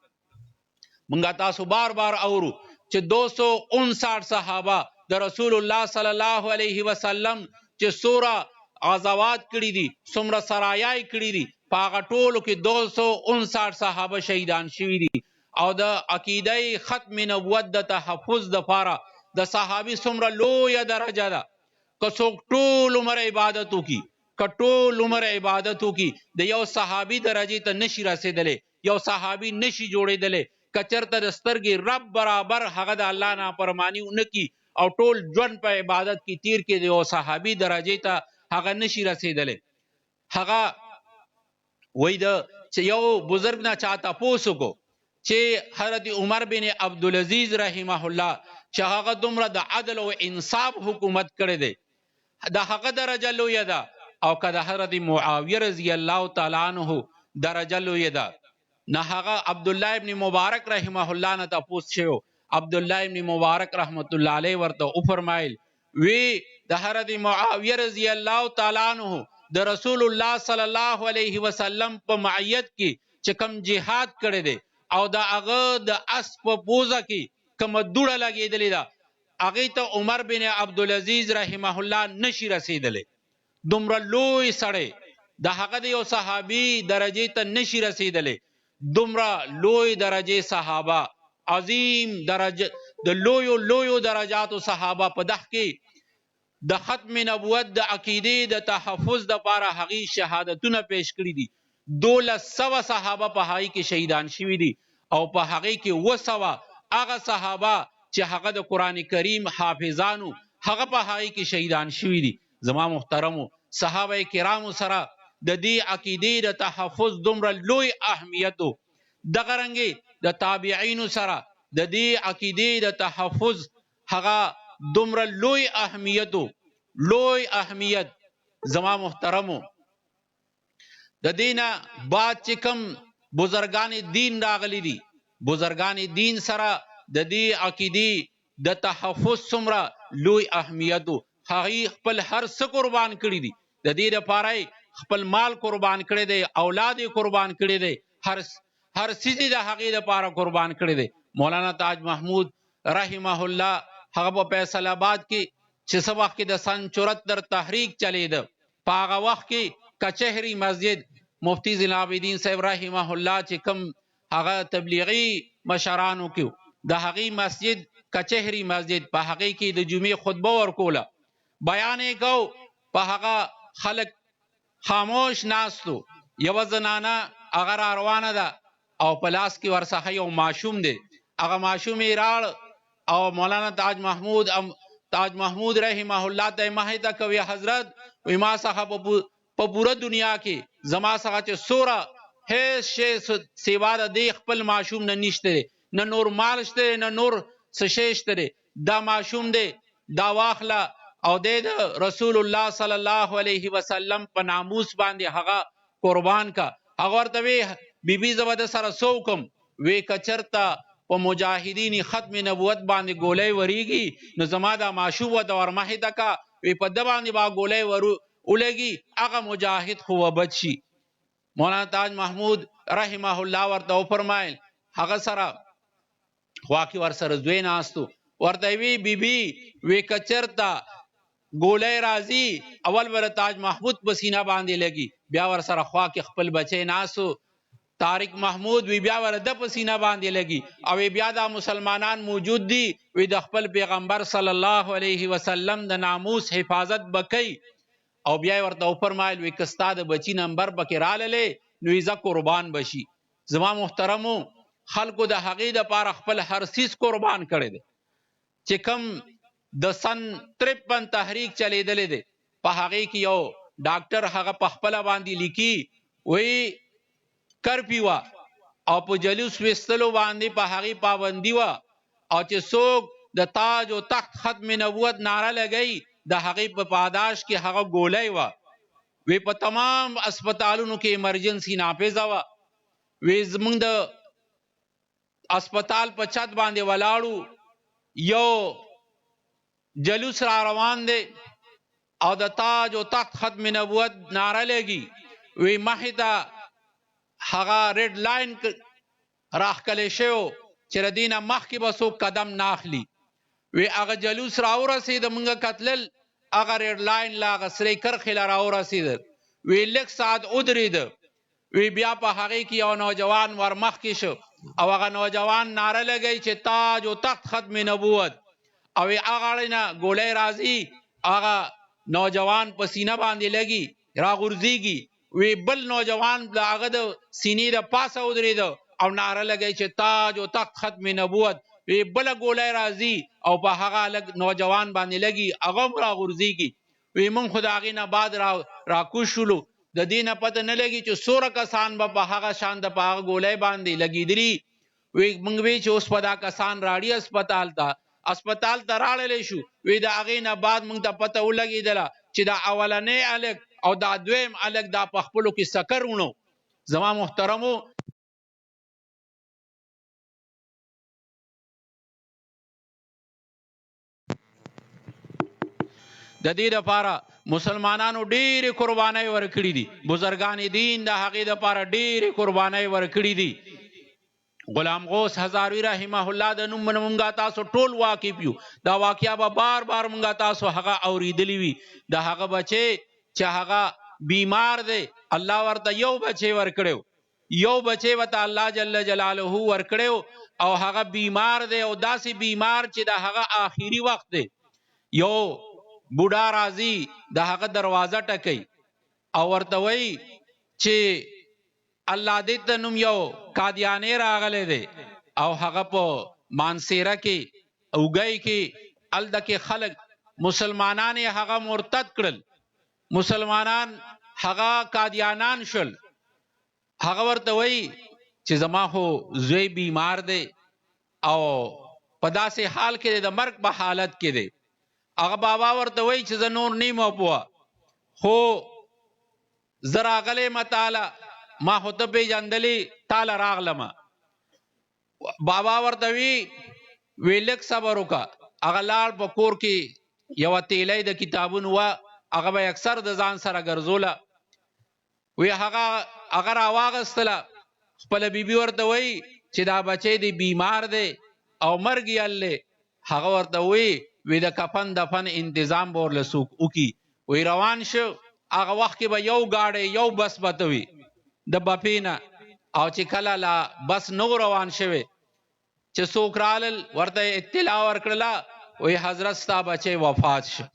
مونږه تاسو بار بار اورو چې 259 صحابه د رسول الله صلی الله علیه وسلم چې سوره غزوات کړي دي څومره سرایای کړي دي په هغه ټولو کې 259 صحابه شهیدان شوي دي او د عقیده ختم نبوت د تحفظ دپاره د صحابي څومره لویه درجه ده که څوک ټول عمر عبادت وکړي که ټول عمر عبادت وکړي د یو صحابي درجې ته نشي رسېدلی یو صحابي نشي جوړېدلی که چېرته د سترګې رب برابر هغه د الله نافرماني ونه کړي او ټول ژوند په عبادت کې تیر کې د یو صحابي درجې ته هغه نشي رسېدلی هغه وایي چې یو بزرګ نه چا تپوس وکړو چې حضرت عمر بن عبدالعزیز رحمه الله چې هغه دومره د عدل او انصاف حکومت کړی دی د هغه درجه لویه ده او که د حضرت معاویه رضی الله تعالی عنه درجه لویه ده نه هغه عبدالله ابن مبارک رحمه الله نه تپوس شوی عبدالله ابن مبارک رحمت الله علیه ورته وفرمایل وی د حضرت معاویه رضی الله تعالی عنه د رسول الله صلی الله علیه وسلم په معیت کې چې کوم جهاد کړی دی او د هغه د اس په پوزه کې کومه دوړه لګېدلې ده هغې ته عمر بن عبدالعزیز رحمه الله نشي رسېدلی دومره لوی سړی د هغه د یو صحابي درجې ته نشي رسېدلی دومره لوی درجې صحابه عظیم درجه د لویو درجاتو صحابه په دغه کې د ختم نبوت د عقیدې د تحفظ دپاره هغې شهادتونه پیش کړي دي 1200 صحابه په هغې کې شهیدان شوي دي او په هغې کې 200 هغه صحابه چې هغه د قرآن کریم حافظانو هغه په هغې کې شهیدان شوي دي زما محترمو صحابه کرامو سره د دې عقیدې د تحفظ دومره لوی اهمیت و دغه رنګې د تابعینو سره د دې عقیدې د تحفظ هغه دومره لوی اهمیت و لوی اهمیت زما محترمو د دینه بعد چې کوم بزرگان دین راغلی دي بزرگان دین سره د دې عقیدې د تحفظ څومره لوی اهمیت و هغې خپل هر څه قربان کړي دي د دې دپاره خپل مال قربان کړی دی اولاد قربان کړی دی هر څیز د هغې دپاره قربان کړی دی مولانا تاج محمود رحمه الله هغه په فیصل آباد کې چې څه وخت کې د سن 74 تحریک چلیده په هغه وخت کې کچهری مسجد مفتی زین العابدین صاحب رحمه الله چې کوم هغه تبلیغي مشرانو کې د هغې مسجد کچهری مسجد په هغې کې د جمعې خطبه ورکوله بیان یې کو په هغه خلک خاموش ناستو یوه زنانه هغه را روانه ده او په لاس کې ورڅخه یو ماشوم دی هغه ماشوم یې راړ او مولانا تاج محمود رحمه الله ته مخې ته کوي حضرت وی ما څخه په پوره دنیا کې زما څخه چې څومره هیڅ شی سوا د دې خپل ماشوم نه نشته دی نه نور مال شته نه نور څه شی شته دی دا ماشوم دی دا واخله او د رسول الله صلی الله علیه وسلم په ناموس باندې هغه قربان کا هغه ورته وی بیبي زه به د سره څه وکړم وی که چېرته په مجاهدین ختم نبوت باندې ګولۍ وریږي نو زما دا ماشوم ورته ورمخې ته کا وی په ده باندې به ګولۍ ولګي هغه مجاهد خو وبد شي مولانا تاج محمود رحمه الله ورته وفرمایل هغه سره خوا کې ورسره زوی ناستو ورته وی بیبي وی که چېرته ګولۍ راځي اول به تاج محمود په سینه باندې لګي بیا ورسره خوا کې خپل بچی ناستو طارق محمود وی بیا ور د په سینه باندې لګي او بیا دا مسلمانان موجود دي وی د خپل پیغمبر صلی الله علیه وسلم د ناموس حفاظت بکئی او بیا ورته فرمایل وی کستا د بچی نمبر پکې راللې نو یې قربان بشي زما محترمو خلکو د هغې دپاره خپل هر څیز قربان کړی دی چې کوم د سن 53 تحریک چلیدلی دی په هغې کې یو ډاکټر هغه په خپله باندې لیکي وی کرفی وه او په جلوس ویستلو باندې په هغې پابندي وه او چې څوک د تاج و تخت ختم نبوت نعره لګی د هغې په پاداش کې هغه ګولۍ وه وی په تمام اسپتالونو کې ایمرجنسي نافذه وه وی زمونږ د اسپتال په چت باندې ولاړو یو جلوس را روان دی او د تاج و تخت ختم نبوت نعره لګي وی مخې ته هغه ریډ لاین راښکلی شوی چې د دینه مخکې به څوک قدم ناخلي. وی هغه جلوس راورسېد، مونږ کتلل هغه ریډ لاین لا هغه سرې کرښې له راورسېدل. وی لږ ساعت ودرېده. وی بیا په هغې کې یو نوجوان ورمخکې شو او هغه نوجوان ناره لګی چې تاج و تخت ختم نبوت. او هغه اړې نه ګولۍ راځي، هغه نوجوان په سینه باندې لګي راغورځېږي. وی بل نوجوان د هغه د سینې د پاسه ودرېده او ناره لګی چې تاج و تخت ختم نبوت. وی بله ګولۍ راځي او په هغه نوجوان باندې لګي، هغه هم راغورځېږي. وی مونږ خو د هغې نه بعد راکوز شولو، د دې نه پته نه لګي چې څومره کسان به په هغه شان د په هغه ګولۍ باندې لګېدلي. وی مونږ وی چې اوس به دا کسان راړي اسپتال ته راړلی شو. وی د هغې نه بعد مونږ ته پته ولګېدله چې دا اولنی هلک او دا دویم هلک دا په خپلو کې سکر وڼو. زما محترمو، د دې لپاره مسلمانانو ډېرې قربانۍ ورکړي دي، بزرګان دین د هغې لپاره ډېرې قربانۍ ورکړي دي. غلام غوث هزاروي رحمه الله د نوم نه مونږه تاسو ټول واقف یو. دا واقعه به بار بار مونږه تاسو هغه اوریدلی وي. د هغه بچی چې هغه بیمار دی، الله ورته یو بچی ورکړو، یو بچی ورته الله جل جلاله ورکړو او هغه بیمار دی او داسې بیمار چې د هغه آخري وخت دی. یو بوډا راځي د هغه دروازه ټکوي او ورته وایي چې الله دې ته نوم یو قادیانی راغلی دی او هغه په مانسیره کې اوګی کې هلته کې خلک مسلمانان یې هغه مرتد کړل، مسلمانان هغه قادیانان شول. هغه ورته وایي چې زما خو زوی بیمار دی او په داسې حال کې د مرګ په حالت کې دی. هغه بابا ورته وایي چې زه نور نیمه پوه، خو زه راغلی م تاله، ما خو ته پیژندلې تاله راغلمه. بابا ورته وی لږ صبر وکړه. هغه لاړ په کور کې یوه تیلی د کتابونو وه، هغه به اکثر د ځان سره ګرځوله. وی هغه راواغستله، خپله بیبي ورته وایي چې دا بچی دی بیمار دی او مرګ یې هللی. هغه ورته وی د کفن دفن انتظام به ورله څوک وکړي. وی روان شو. هغه وخت کې به یو ګاډی یو بس به ته وي د بپې نه، او چې کله لا بس نو روان شوی چې څوک رالل ورته اطلاع ورکړله، وی حضرت ستا بچی وفات شو.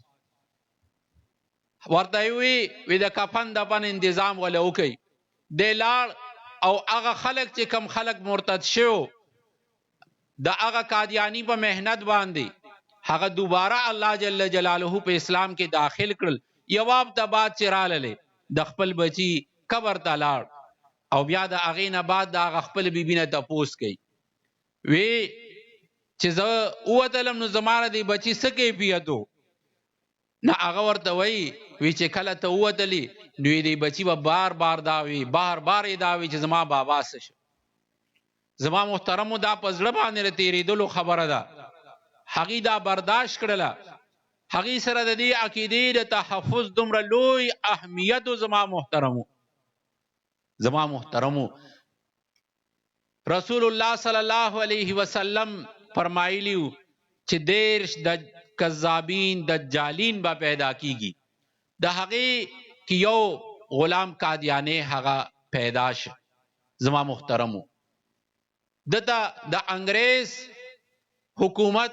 ورته وی د کفن دفن انتظام وله وکړي. دی لاړ او هغه خلک چې کم خلک مرتد شو د هغه قادیانی په محنت باندې هغه دوباره الله جل جلاله په اسلام کې داخل کړل. یو هفته بعد چې راللی د خپل بچی قبر ته لاړ او بیا د هغې نه بعد د هغه خپل بیبي نه تپوس کوي. وی چې زه ووتلم نو زما نه دی بچي څه کیفیت و؟ نه هغه ورته وی چې کله ته ووتلی نو دی بچي به بار بار دا وي، بار بار یې دا وي چې زما بابا څه شو. زما محترمو دا په زړه باندې د تېرېدلو خبره ده. هغې دا برداشت کړله، هغې سره د دې عقیدې د تحفظ دومره لوی اهمیت و. زما محترمو رسول الله صلی الله علیه وسلم فرمایلیو چې 13 د کذابین دجالین با پیدا کیږي. د هغې کې یو غلام قادیانی هغه پیدا شه. زما محترمو دته د انګریز حکومت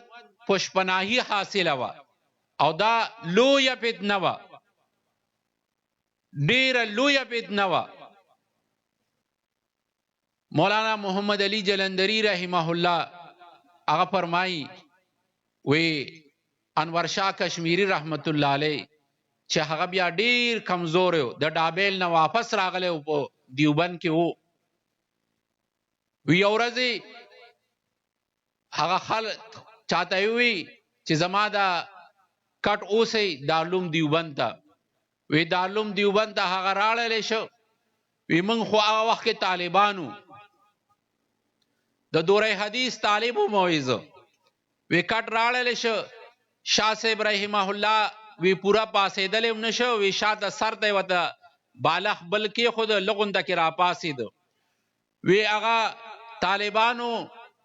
پشپناهی حاصله وه او دا لویه فتنه وه، ډیره لویه فتنه وه. مولانا محمد علی جلندری رحمه الله هغه فرمایي وی انور شاه کشمیری رحمت الله علیه چې هغه بیا ډیر کمزور و، د ډابیل نه واپس راغلی و، په دیوبند کې و. وی ورځې هغه خلک چاته وی چې زما دا کټ اوسئ دارالعلوم دیوبند ته. وی دارالعلوم دیوبند ته هغه راړلی شو. وی موږ خو هغه وخت کې طالبانو د دوره حدیث طالب و موعظه. وی کټ راړلی شو. شاه صاحب رحمه الله وی پورا پاسېدلی هم نه شو. وی شاته سر ته یې ورته بالښت بل کېښود، لغونده کې راپاڅېده. وی هغه طالبانو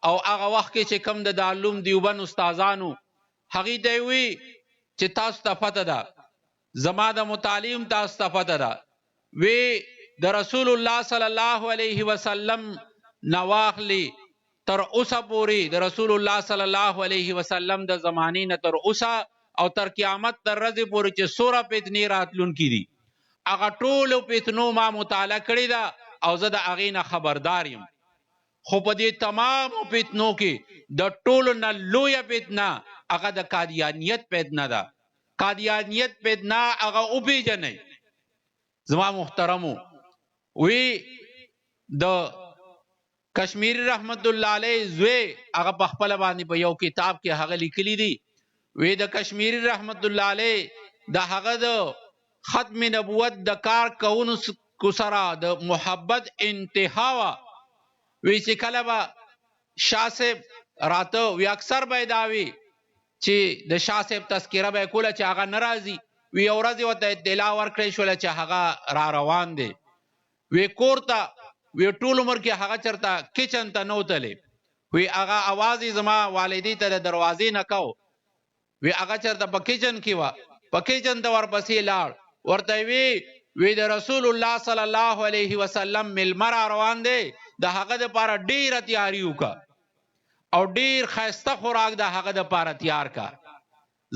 او هغه وخت کې چې کم د دارالعلوم دیوبند استادانو هغې ته یې وی چې تاسو ته پته ده زما د مطالعې تاسو ته پته ده وی د رسول الله صلی الله علیه وسلم نواخلی تر اوسه پورې د رسول الله صلی الله علیه وسلم د زمانې نه تر اوسه او تر قیامت تر ورځې پورې چې څومره فتنې راتلونکي دي هغه ټولو فتنو ما مطالعه کړې ده او زه د هغې نه خبردار یم خو په دې تمامو فتنو کې د ټولو نه لویه فتنه هغه د قادیانیت فتنه ده قادیانیت فتنه هغه وپېژنئ زما محترمو وی د کشمیری رحمت الله علیه زوی هغه په خپله باندې په یو کتاب کې هغه لیکلی دي وی د کشمیری رحمت الله علیه د هغه د ختم نبوت د کار کوونکو سره د محبت انتها وه وی چې کله به شاه صاحب راته وی اکثر به یې دا وي چې د شاه صاحب تذکره به یې کوله چې هغه نه راځي وی یو ورځ یې ورته اطلاع ورکړی شوله چې هغه را روان دی وی کور ته وی ټول عمر کې هغه چرته کچن ته نه وتلی وی هغه اواز یې زما والدې ته د دروازې نه کو وی هغه چرته په کچن کې وه په کچن ته ورپسې لاړ ورته وی د رسول الله صلی الله علیه وسلم مېلمه را روان دی د هغه دپاره ډېره تیاري وکړه او ډېر ښایسته خوراک د هغه دپاره تیار کا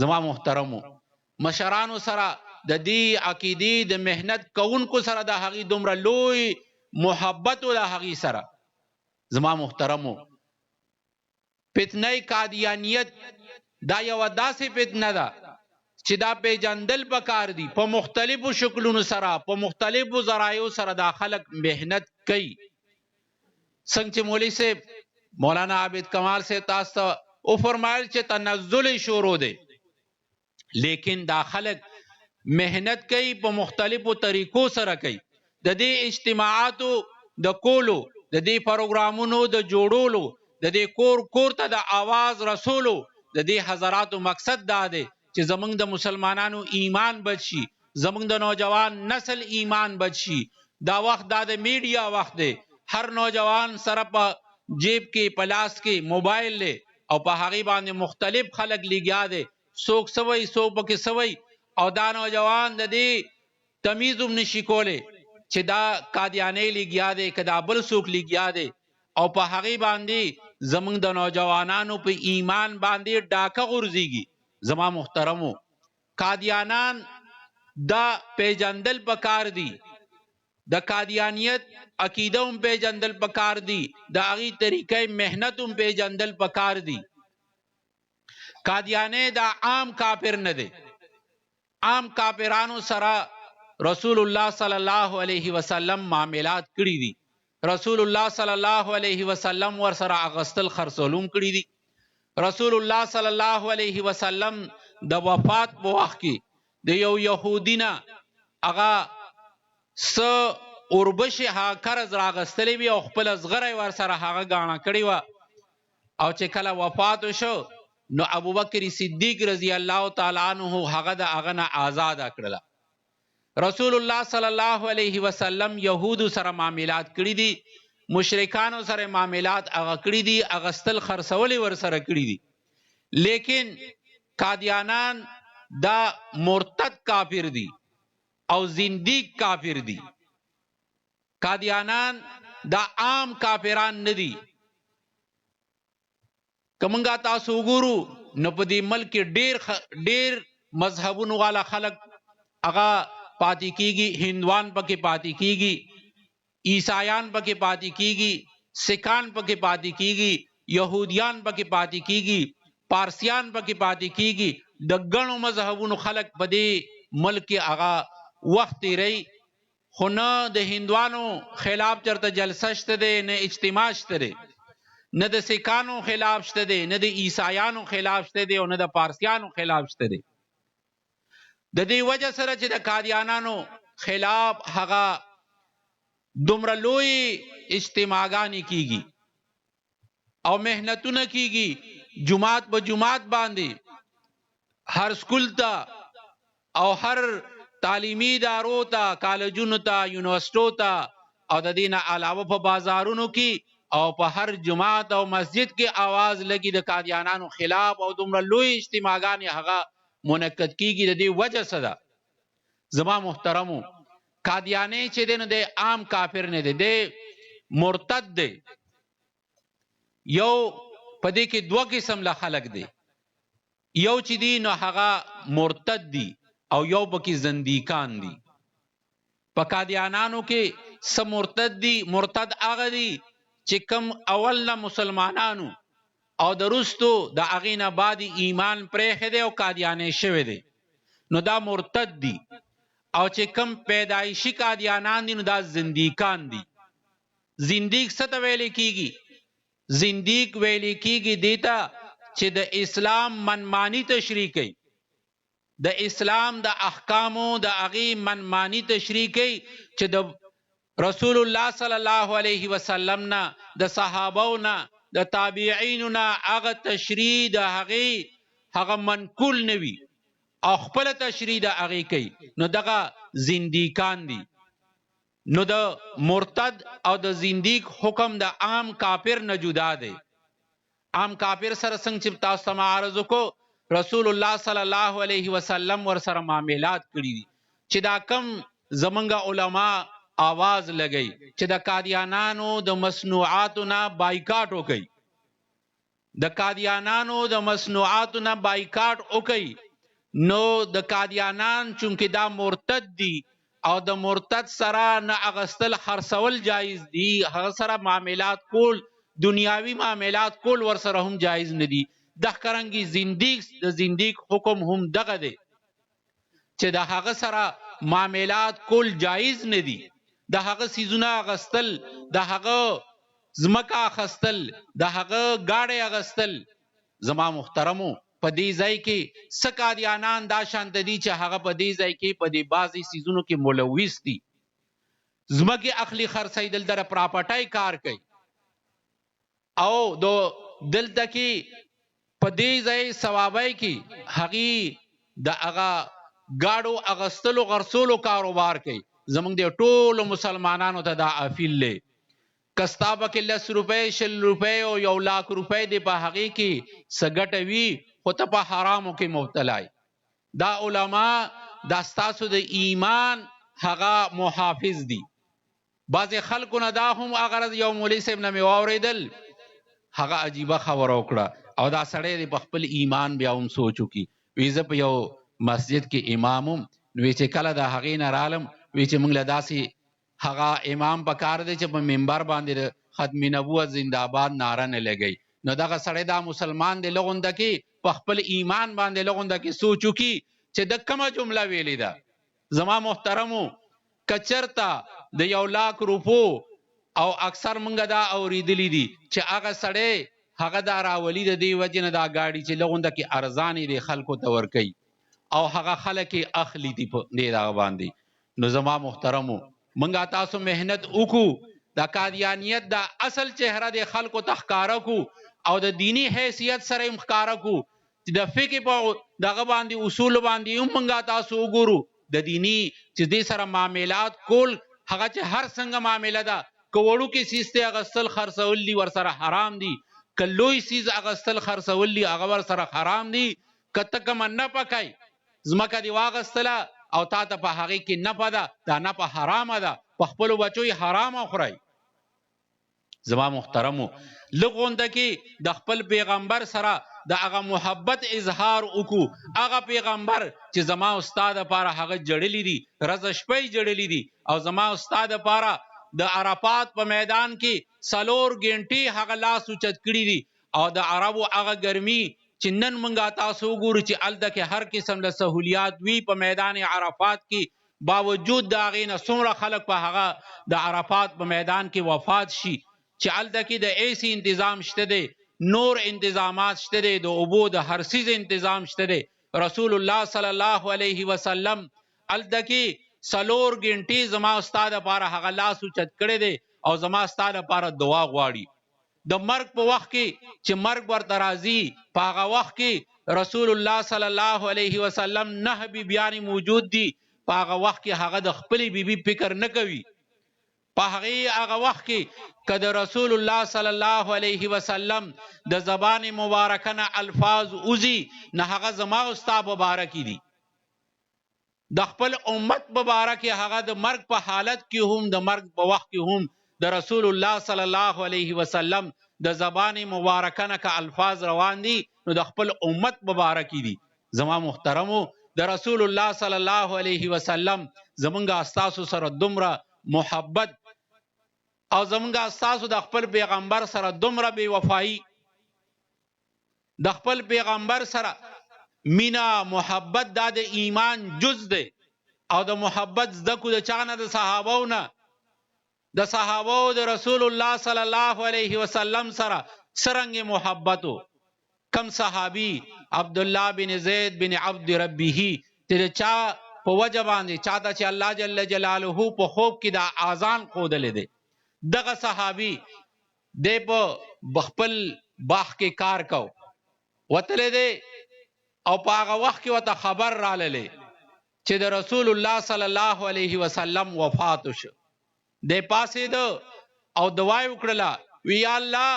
زما محترمو مشرانو سره د دې عقیدې د محنت کوونکو سره د هغې دومره لوی محبت و د هغې سره زما محترمو فتنه قادیانیت دا یوه داسې فتنه ده چې دا پیژندل پکار دي په مختلفو شکلونو سره په مختلفو ذرایعو سره دا خلک محنت کوي څنګه چې مولوي صاحب مولانا عابد کمال صاحب تاسو ته وفرمایل چې تنزل شروع دی لیکن دا خلک محنت کوي په مختلفو طریقو سره کوي د دې اجتماعاتو د کولو د دې پروګرامونو د جوړولو د دې کور کور ته د آواز رسولو د دې حضراتو مقصد دا دی چې زمونږ د مسلمانانو ایمان بچ شي زمونږ د نوجوان نسل ایمان بچ شي دا وخت دا د میډیا وخت دی هر نوجوان سره په جیب کې په لاس کې موبایل دی او په هغې باندې مختلف خلک لګیا دی څوک سوی څوک پکې سوی او دا نوجوان د دې تمیز هم نشي کولی چې دا قادیانی لګیا دی که دا بل څوک لګیا دی او په هغې باندې زمونږ د نوجوانانو په ایمان باندې ډاکه غورځېږي زما محترمو قادیانان دا پیژندل پکار دی د قادیانیت عقیده هم پیژندل پکار دی د هغې طریقې محنت هم پیژندل پکار دی قادیانی دا عام کافر نه دی عام کافرانو سره رسول الله صلی الله علیه وسلم معاملات کړي دي رسول الله صلی الله علیه وسلم ور سره اغستل خرڅولوم کړي دي رسول الله صلی الله علیه وسلم د وفات په وخت کې د یو یهودی نه هغه څه اوربشې هغه قرض راغستلی وي او خپل زغری ور سره هغه ګاڼه کړې وه او چې کله وفات شو نو ابوبکر صدیق رضی الله تعالی عنہ هغه د هغه نه آزاد کړله رسول الله صلی الله علیه وسلم یهودو سره معاملات کړي دي مشرکانو سره معاملات هغه کړي دي اغستل خرڅولې ور سره کړي دي لیکن قادیانان دا مرتد کافر دي او زندیق کافر دي قادیانان دا عام کافران نه دي کمنګا تاسو وګورو نو په دې ملک ډیر مذهبونو والا خلک هغه پاتې کیږي هندوان پکې پاتې کیږي عیسایان پکې پاتې کیږي سکان پکې پاتې کیږي یهودیان پکې پاتې کیږي پارسیان پکې پاتې کیږي د ګڼو مذهبونو خلک په دې ملک هغه وخت تیری خو نه د هندوانو خلاف چرته جلسه شته دی نه اجتماع شته دی نه د سکانو خلاف شته دی نه د عیسایانو خلاف شته دی او نه د پارسیانو خلاف شته دی د دې وجه سره چې د قادیانانو خلاف هغه دومره لوی اجتماعګانې کیږي او محنتونه کیږي جماعت په جماعت باندې هر سکول ته او هر تعلیمی ادارو ته کالجونو ته یونیورسټو ته او د دې نه علاوه په بازارونو کې او په هر جماعت او مسجد کې आवाज لګي د قادیانانو خلاف او دومره لوی اجتماعګانې هغه منعقد کیږي. د دې وجه څه ده؟ زما محترمو، قادیانی چې دی نو د عام کافر نه دی، د مرتد دی. یو په دې کې دوه قسم له خلق دی، یو چې دی نو هغه مرتد دی او یو پکې زندیکان دي. په قادیانانو کې څه مرتد دي؟ مرتد هغه دي چې کم اول نه مسلمانانو او درستو د هغې نه بعد ایمان پرېښی دی او قادیانی شوی دی، نو دا مرتد دي. او چې کم پیدایشي قادیانان دي نو دا زندیکان دي. زندیک څه ته ویلې کیږي؟ زندیک ویلې کیږي دیتا چې د اسلام منمانی تشریح کوي، د اسلام د احکامو د هغې منمانی تشریح کوي چې د رسول الله صلی الله علیه وسلم نه، د صحابو نه، د تابعینو نه هغه تشریح د هغه منقول نه وي او خپل تشریح د هغې کوي، نو دغه زندیکان دي. نو د مرتد او د زندیک حکم د عام کافر نه جدا دی. عام کافر سره څنګه چې تاسو ته عرض وکړو، رسول الله صلی الله علیه وسلم ور سره معاملات کړي دي چې دا کم زمونږ علما आवाज لګي چې د قادیانانو د مصنوعاتو نه بایکاټ وکړي، د قادیانانو د مصنوعاتو نه بایکاټ وکړي. نو د قادیانان چونکې دا مرتد دي او د مرتد سره نه اغستل خرڅول جایز دي، هغه سره معاملات کول، دنیاوی معاملات کول ور سره هم جایز نه دي. د کرنګي زندیک د زندیک حکم هم دغه دی چې د هغه سره معاملات کول جایز نه دي. د هغه سیزونه اغستل، د هغه ځمکه اخستل، د هغه گاډي اغستل. زما محترمو، په دې ځای کې څه قادیانان دا شانت دي چې هغه په دې ځای کې په دې بعضې سیزونو کې ملوث دي، ځمکې اخلي خرڅېدل در پراپرټۍ کار کوي او دلته کې په دې ځای ثوابۍ کې هغې د هغه گاډو اغستلو غرڅولو کاروبار کوي. زمونږ د ټولو مسلمانانو ته دا افیل دی، کستا پکې 10 روپۍ 20 روپۍ او 1 لاک روپۍ دی په هغې کې څه ګټه وي، خو ته په حرامو کې مبتلا یې. دا علما دا ستاسو د ایمان هغه محافظ دي. بعضې خلکو نه دا هم هغه یو مولوي صاحب نه مې واورېدل، هغه عجیبه خبره وکړه او دا سړی دی په خپل ایمان بیا هم سوچ وکړي. وی زه په یو مسجد کې امام وم، نو وی چې کله د هغې نه رالم، وی چې موږ له داسې هغه امام په کار دی چې په منبر باندې د ختم نبوت زنده‌باد ناره نه لګوي. نو دغه سړی دا مسلمان دی لغونده کې په خپل ایمان باندې لغونده کې سوچ وکړي چې د کومه جمله ویلې ده. زما محترمو، که چېرته د 1 لاک روپو او اکثر موږ دا اورېدلي دي چې هغه سړی هغه دا راولي د دې وجې نه دا ګاډي چې لغونده کې ارزانې دی خلکو ته ورکوي او هغه خلک یې اخلي دي په دې دغه باندې. نو زما محترمو، منګه تاسو مهنت وکړو، د قادیانیت دا اصل چهره د خلکو ته ښکاره کړو او د دینی حیثیت سره یې ښکاره کړو چې د فقې په دغه باندې اصول باندې هم منګه تاسو وګورو. د دینی چې دې سره معاملات کول، هغه چې هر څنګه معامله ده، که وړوکې څیز ته اغستل خرڅول دي ور سره حرام دي، که لوی څیز اغستل خرڅول دي هغه ور سره حرام دي. که ته کومه نفع کوي، ځمکه دې واغستله او تا ته په هغې کې نفع ده، دا نفع حرامه ده، په خپلو بچو یې حرامه خورئ. زما محترمو، لږ غونده کې د خپل پیغمبر سره د هغه محبت اظهار وکړو. هغه پیغمبر چې زما استاد لپاره هغه جړلي دي، ورځ شپه یې جړلي دي، او زما استاد لپاره د عرفات په میدان کې 4 غنټې هغه لاس اوچت کړي دي. او د عربو هغه ګرمي چې نن موږ تاسو وګورو چې هلته کې هر قسم له سهولیات وي په میدان عرفات کې، باوجود د هغې نه څومره خلک په هغه د عرفات په میدان کې وفات شي چې هلته کې د ایسی انتظام شته دی، نور انتظامات شته دی، د اوبو د هر څیز انتظام شته دی. رسول الله صلی الله علیه وسلم هلته کې 4 غنټې زما استاد لپاره هغه لاس اوچت کړی دی او زما استاد لپاره دعا غواړي. د مرګ په وخت کې چې مرګ ورته راځي، په هغه وخت کې رسول الله صلی الله علیه وسلم 9 بیبیانې موجود دي. په هغه وخت کې هغه د خپلې بیبي فکر نه کوي، په هغه وخت کې که د رسول الله صلی الله علیه وسلم د زبان مبارکه نه الفاظ اوزي نه هغه زما او ستا مبارکي دي. د خپل امت مبارک هغه د مرګ په حالت کې هم د مرګ په وخت کې هم د رسول الله صلی الله علیه وسلم د زبان مبارکه نه که الفاظ روان دي نو د خپل امت مبارکی دي. زما محترمو د رسول الله صلی الله علیه وسلم زمونږ استاسو سره دومره محبت او زمونږ استاسو د خپل پیغمبر سره دومره بے وفایی، د خپل پیغمبر سره مینا محبت دا د ایمان جز ده. او د محبت زدکو د چانه د صحابو نه، د صحابو د رسول الله صلی الله علیه وسلم سره سرنګ محبتو. کم صحابی عبدالله بن زید بن عبد ربه ته چا په وجه باندې چاته چې الله جل جلاله په خوب کې د اذان خودلې ده، دغه صحابی د په بخپل باغ کې کار کو وتلې ده او په هغه وخت کې وته خبر راللې چې د رسول الله صلی الله علیه وسلم وفات شو. د پاسې ده او دعا وکړه، وی الله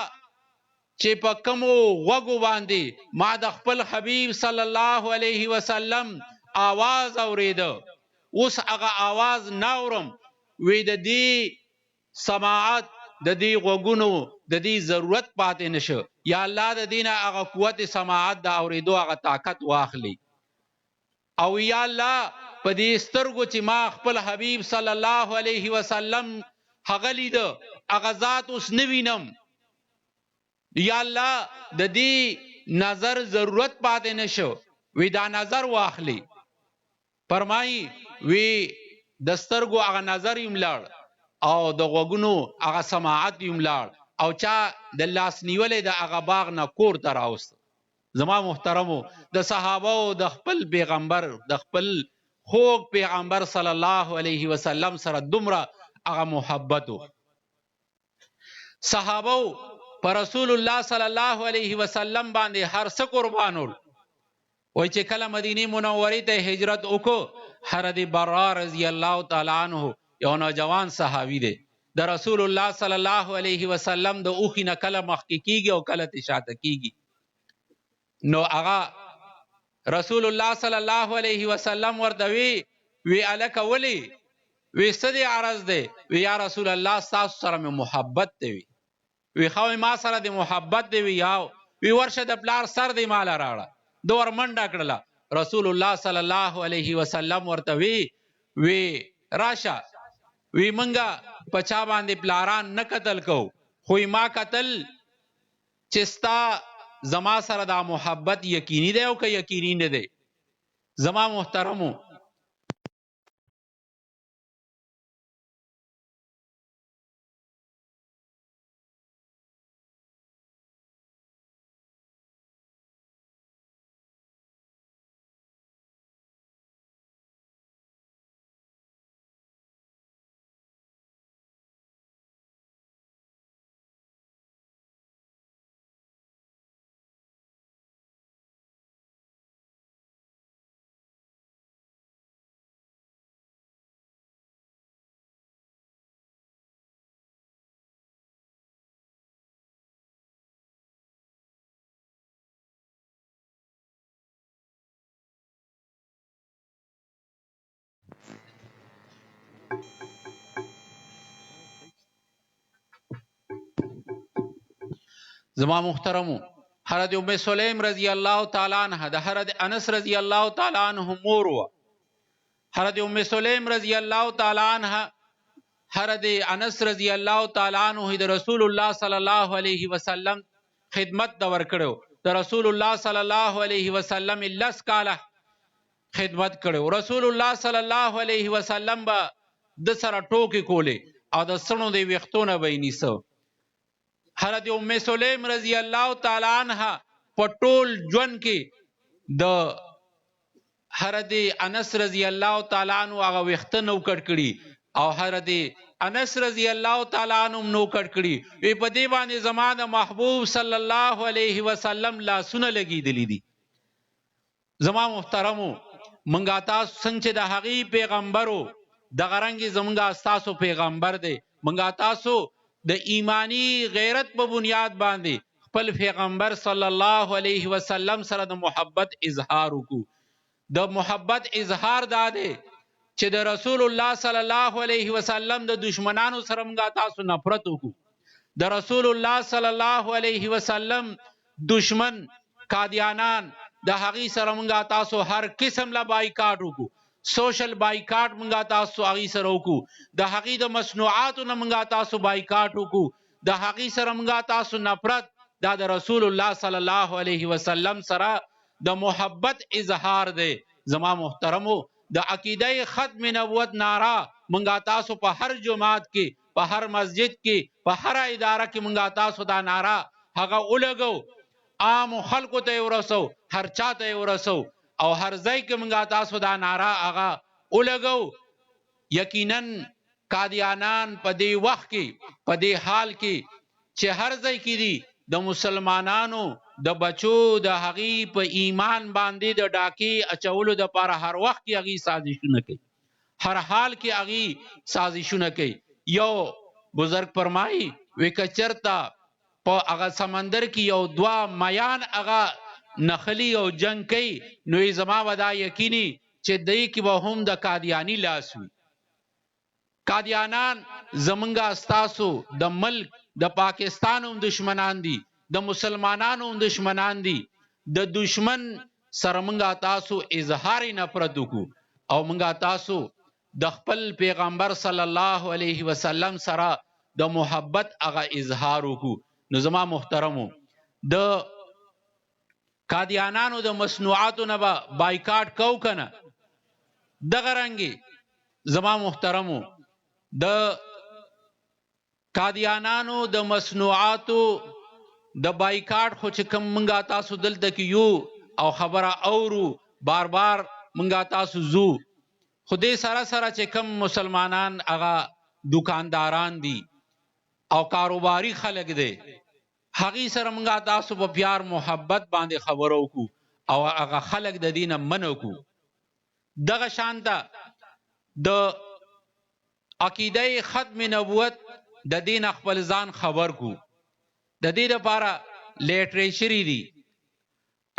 چې په کومو غوږو باندې ما د خپل حبیب صلی الله علیه وسلم आवाज اوریده اوس هغه आवाज ناورم، وی د دې سماعت د دې غوږونو د دې ضرورت پاتې نشو. یا الله د دینه هغه قوت سماعت د اوریدو هغه طاقت واخلي. او یا الله په دې سترګو چې ما خپل حبیب صلی الله علیه وسلم هغه لید هغه ذات اوس نوینم، یا الله د دې نظر ضرورت پاتې نشو، وی دا نظر واخلي. فرمایي وی د سترګو هغه نظر یم لاړ او د غوږونو هغه سماعت یم لاړ او چا د لاس نیولې د هغه باغ نه کور ته راوست. زما محترمو د صحابه او د خپل پیغمبر د خپل خوږ پیغمبر صلی الله علیه وسلم سره دومره هغه محبتو. صحابه پر رسول الله صلی الله علیه وسلم باندې هر څه قربانول. وای چې کله مدینه منوره ته هجرت وکړو، حضرت برا رضی الله تعالی عنہ یو نوجوان صحابي دی، د رسول الله صلی الله علیه وسلم د اوخی نه کله مخکې کیږي او کله تشاته کیږي. نو هغه رسول الله صلی الله علیه وسلم ورته وی الک ولی وی سدی عرض دی، وی یا رسول الله تاسو سره مې محبت دی، وی خو ما سره د محبت دی، وی ورشه د پلار سر دی مال راړه دور منډه کړله. رسول الله صلی الله علیه وسلم ورته وی راشه، وی منګه پچا باندې پلاران نه قتل کو، خو ما قتل چستا زما سره دا محبت یقیني دی او که یقیني نه دی. زما محترمو زما محترمو حضرت ام سلیم رضی الله تعالی عنہ د حضرت انس رضی الله تعالی عنہ مور و. حضرت ام سلیم رضی الله تعالی عنہ حضرت انس رضی الله تعالی عنہ د رسول الله صلی الله علیه وسلم خدمت د ور کړو. د رسول الله صلی الله علیه وسلم لس کاله خدمت کړو. رسول الله صلی الله علیه وسلم با د سره ټوکی کوله او د سونو دی وختونه به نیسو. حضرت ام سلیم رضی الله تعالی عنہ پټول ژوند کې د حضرت انس رضی الله تعالی عنہ هغه وخت نو کټ کړي او حضرت انس رضی الله تعالی عنہ نو کټ کړي. وی په دی باندې زمانه محبوب صلی الله علیه وسلم لا سن لګیدلی دي. زما محترمو منګا تاسو څنګه د هغي پیغمبرو د غرنګي زمونږه تاسو پیغمبر دی منګه تاسو د ایمانی غیرت په بنیاد باندې خپل پیغمبر صلی الله علیه وسلم سره د محبت اظهار وکړو. د محبت اظهار داده چې د رسول الله صلی الله علیه وسلم د دشمنانو سره منګه تاسو نفرت وکړو. د رسول الله صلی الله علیه وسلم دشمن قادیانان د هغې سره منګه تاسو هر قسم لا بایکاټ وکړو. سوشل بایکاټ منګه تاسو هغې سره وکړو. د هغې د مصنوعاتو نه منګه تاسو بایکاټ وکړو. د هغې سره منګه تاسو نفرت. دا د رسول الله صلی الله علیه وسلم سره د محبت اظهار دی. زما محترمو د عقیده ختم نبوت نعره منګه تاسو په هر جماعت کې په هر مسجد کې په هر اداره کې منګه تاسو دا نعره هغه ولګو، عام خلکو ته ورسو، هر چا ته ورسو او هر ځای کې منګه تاسو دا نعره هغه ولګو. یقینا قادیانان په دې وخت کې په دې حال کې چې هر ځای کې دي د مسلمانانو د بچو د هغې په ایمان باندې د ډاکې اچولو دپاره هر وخت کې هغې سازشونه کوي، هر حال کې هغې سازشونه کوي. یو بزرگ فرمایي وی که چرته په هغه سمندر کې یو دوه میان هغه نخلی او جنگ کوي نو زما به دا یقیني چې دی کې به هم د قادیاني لاس وي. قادیانان زمونږه ستاسو د ملک د پاکستان هم دشمنان دي، د مسلمانانو هم دشمنان دي. د دشمن سره مونږه تاسو اظهار نفرت وکړو او مونږه تاسو د خپل پیغمبر صلی الله علیه وسلم سره د محبت هغه اظهار وکړو. نو زما محترمو د قادیانانو د مصنوعاتو نه به بایکاټ کو کنه. دغه رنګې زما محترمو د قادیانانو د مصنوعاتو د بایکاټ خو چې کوم منګه تاسو دلته کې یو او خبره اورو بار بار منګه تاسو زو خو دې سره سره چې کوم مسلمانان هغه دکانداران دي او کاروباري خلک دي هغې سره منګه تاسو په پیار محبت باندې خبرو وکړو او هغه خلک د دینه منع کړو. دغه شانته د عقیده ختم نبوت د دین خپل ځان خبر کو. د دې لپاره لیټریچر دي،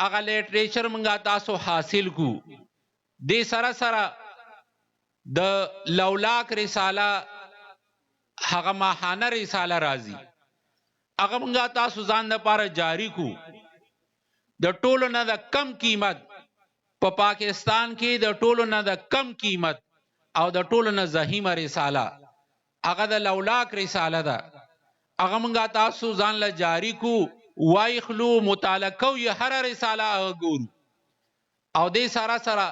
هغه لیټریچر منګه تاسو حاصل کو. دې سره سره د لولاک رساله هغه ماهانه رساله راځي، هغه منګه تاسو ځان لپاره جاری کو. د ټولو نه د کم قیمت په پاکستان کې د ټولو نه د کم قیمت او د ټولو نه زحیمه رساله هغه د لولاک رساله ده. هغه منګه تاسو ځان له جاری کو، وایخلو مطالعه کو یې هر رساله هغه ګورو. او دې سره سره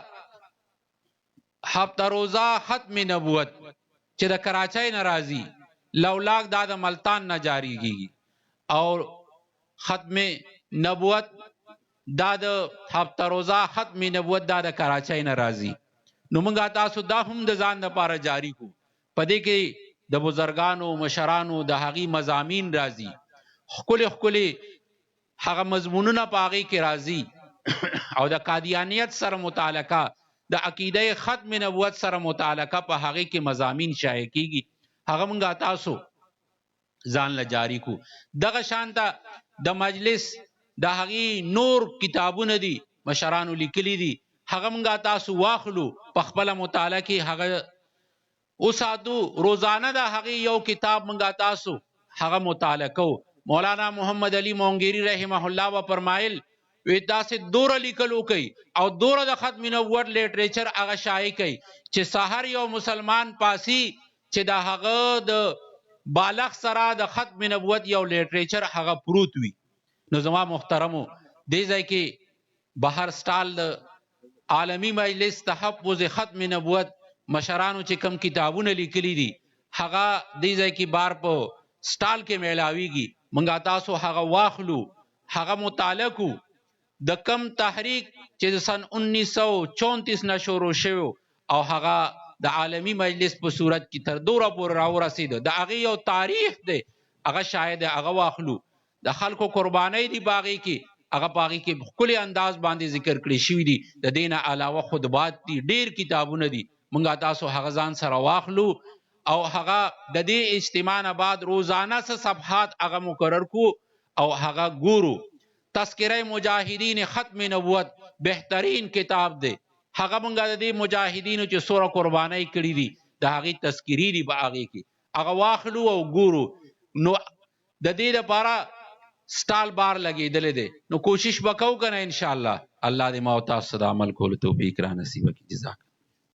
هفته روزه ختم نبوت چې د کراچۍ نه راځي، لولاک دا د ملتان نه جاریږي او ختم نبوت دا د هفته روزه ختم نبوت دا د کراچۍ نه راځي. نو منګه تاسو دا هم د ځان لپاره جاری کو. پدې کې د بزرګانو مشرانو د هغې مضامین راځي، ښکلې ښکلې هغه مضمونونه په هغې کې راځي او د قادیانیت سره متعلقه د عقیده ختم نبوت سره متعلقه په هغې کې مضامین شایع کیږي. هغه منګه تاسو ځان له جاری کو. دغه شانته د مجلس د هغې نور کتابونه دي مشرانو لیکلي دي، هغه منګه تاسو واخلو په خپله مطالعه کې هغه وساتو. روزانه د هغې یو کتاب منګه تاسو هغه مطالعه کو. مولانا محمد علي مونګیری رحمه الله و فرمایل وی تاسو دوره لیکلو کوي او دوره د ختم نبوت لیټریچر هغه شایع کوي چې سحر یو مسلمان پاسی چې د هغه د بالغ سره د ختم نبوت یو لیټریچر هغه پروت وي. نو زما محترمو دې ځای کې بهر سټال د عالمی مجلس تحفظ ختم نبوت مشرانو چې کم کتابونه لیکلي دي هغه دې ځای کې بار په سټال کې میلاویږي. منګه تاسو هغه واخلو، هغه مطالعه کو. د کم تحریک چې سن 1934 نه شروع شوی او هغه د عالمی مجلس په صورت کې تر دوره پورې راورسېده، د هغې یو تاریخ دی هغه شاید هغه واخلو. د خلکو قربانۍ دي په هغې کې، هغه په هغې کې ښکلي انداز باندې ذکر کړي شوي دي. د دې نه علاوه خطبات دي، ډېر کتابونه دي. منګه تاسو هغه ځان سره واخلو او هغه د دې اجتماع نه بعد روزانه څه صفحات هغه مقرر کو او هغه ګورو. تذکره مجاهدین ختم نبوت بهترین کتاب دی. هغه مونږه د دې مجاهدینو چې سوره قربانۍ کړي دي د هغې تذکرې دي په هغې کې هغه واخلو او ګورو. نو د دې لپاره سټال بار لګېدلی دی، نو کوشش به کوو که نه انشاءالله. الله دې ما او تاسو ته د عمل کولو توفیق را نصیبه کړي. جزاک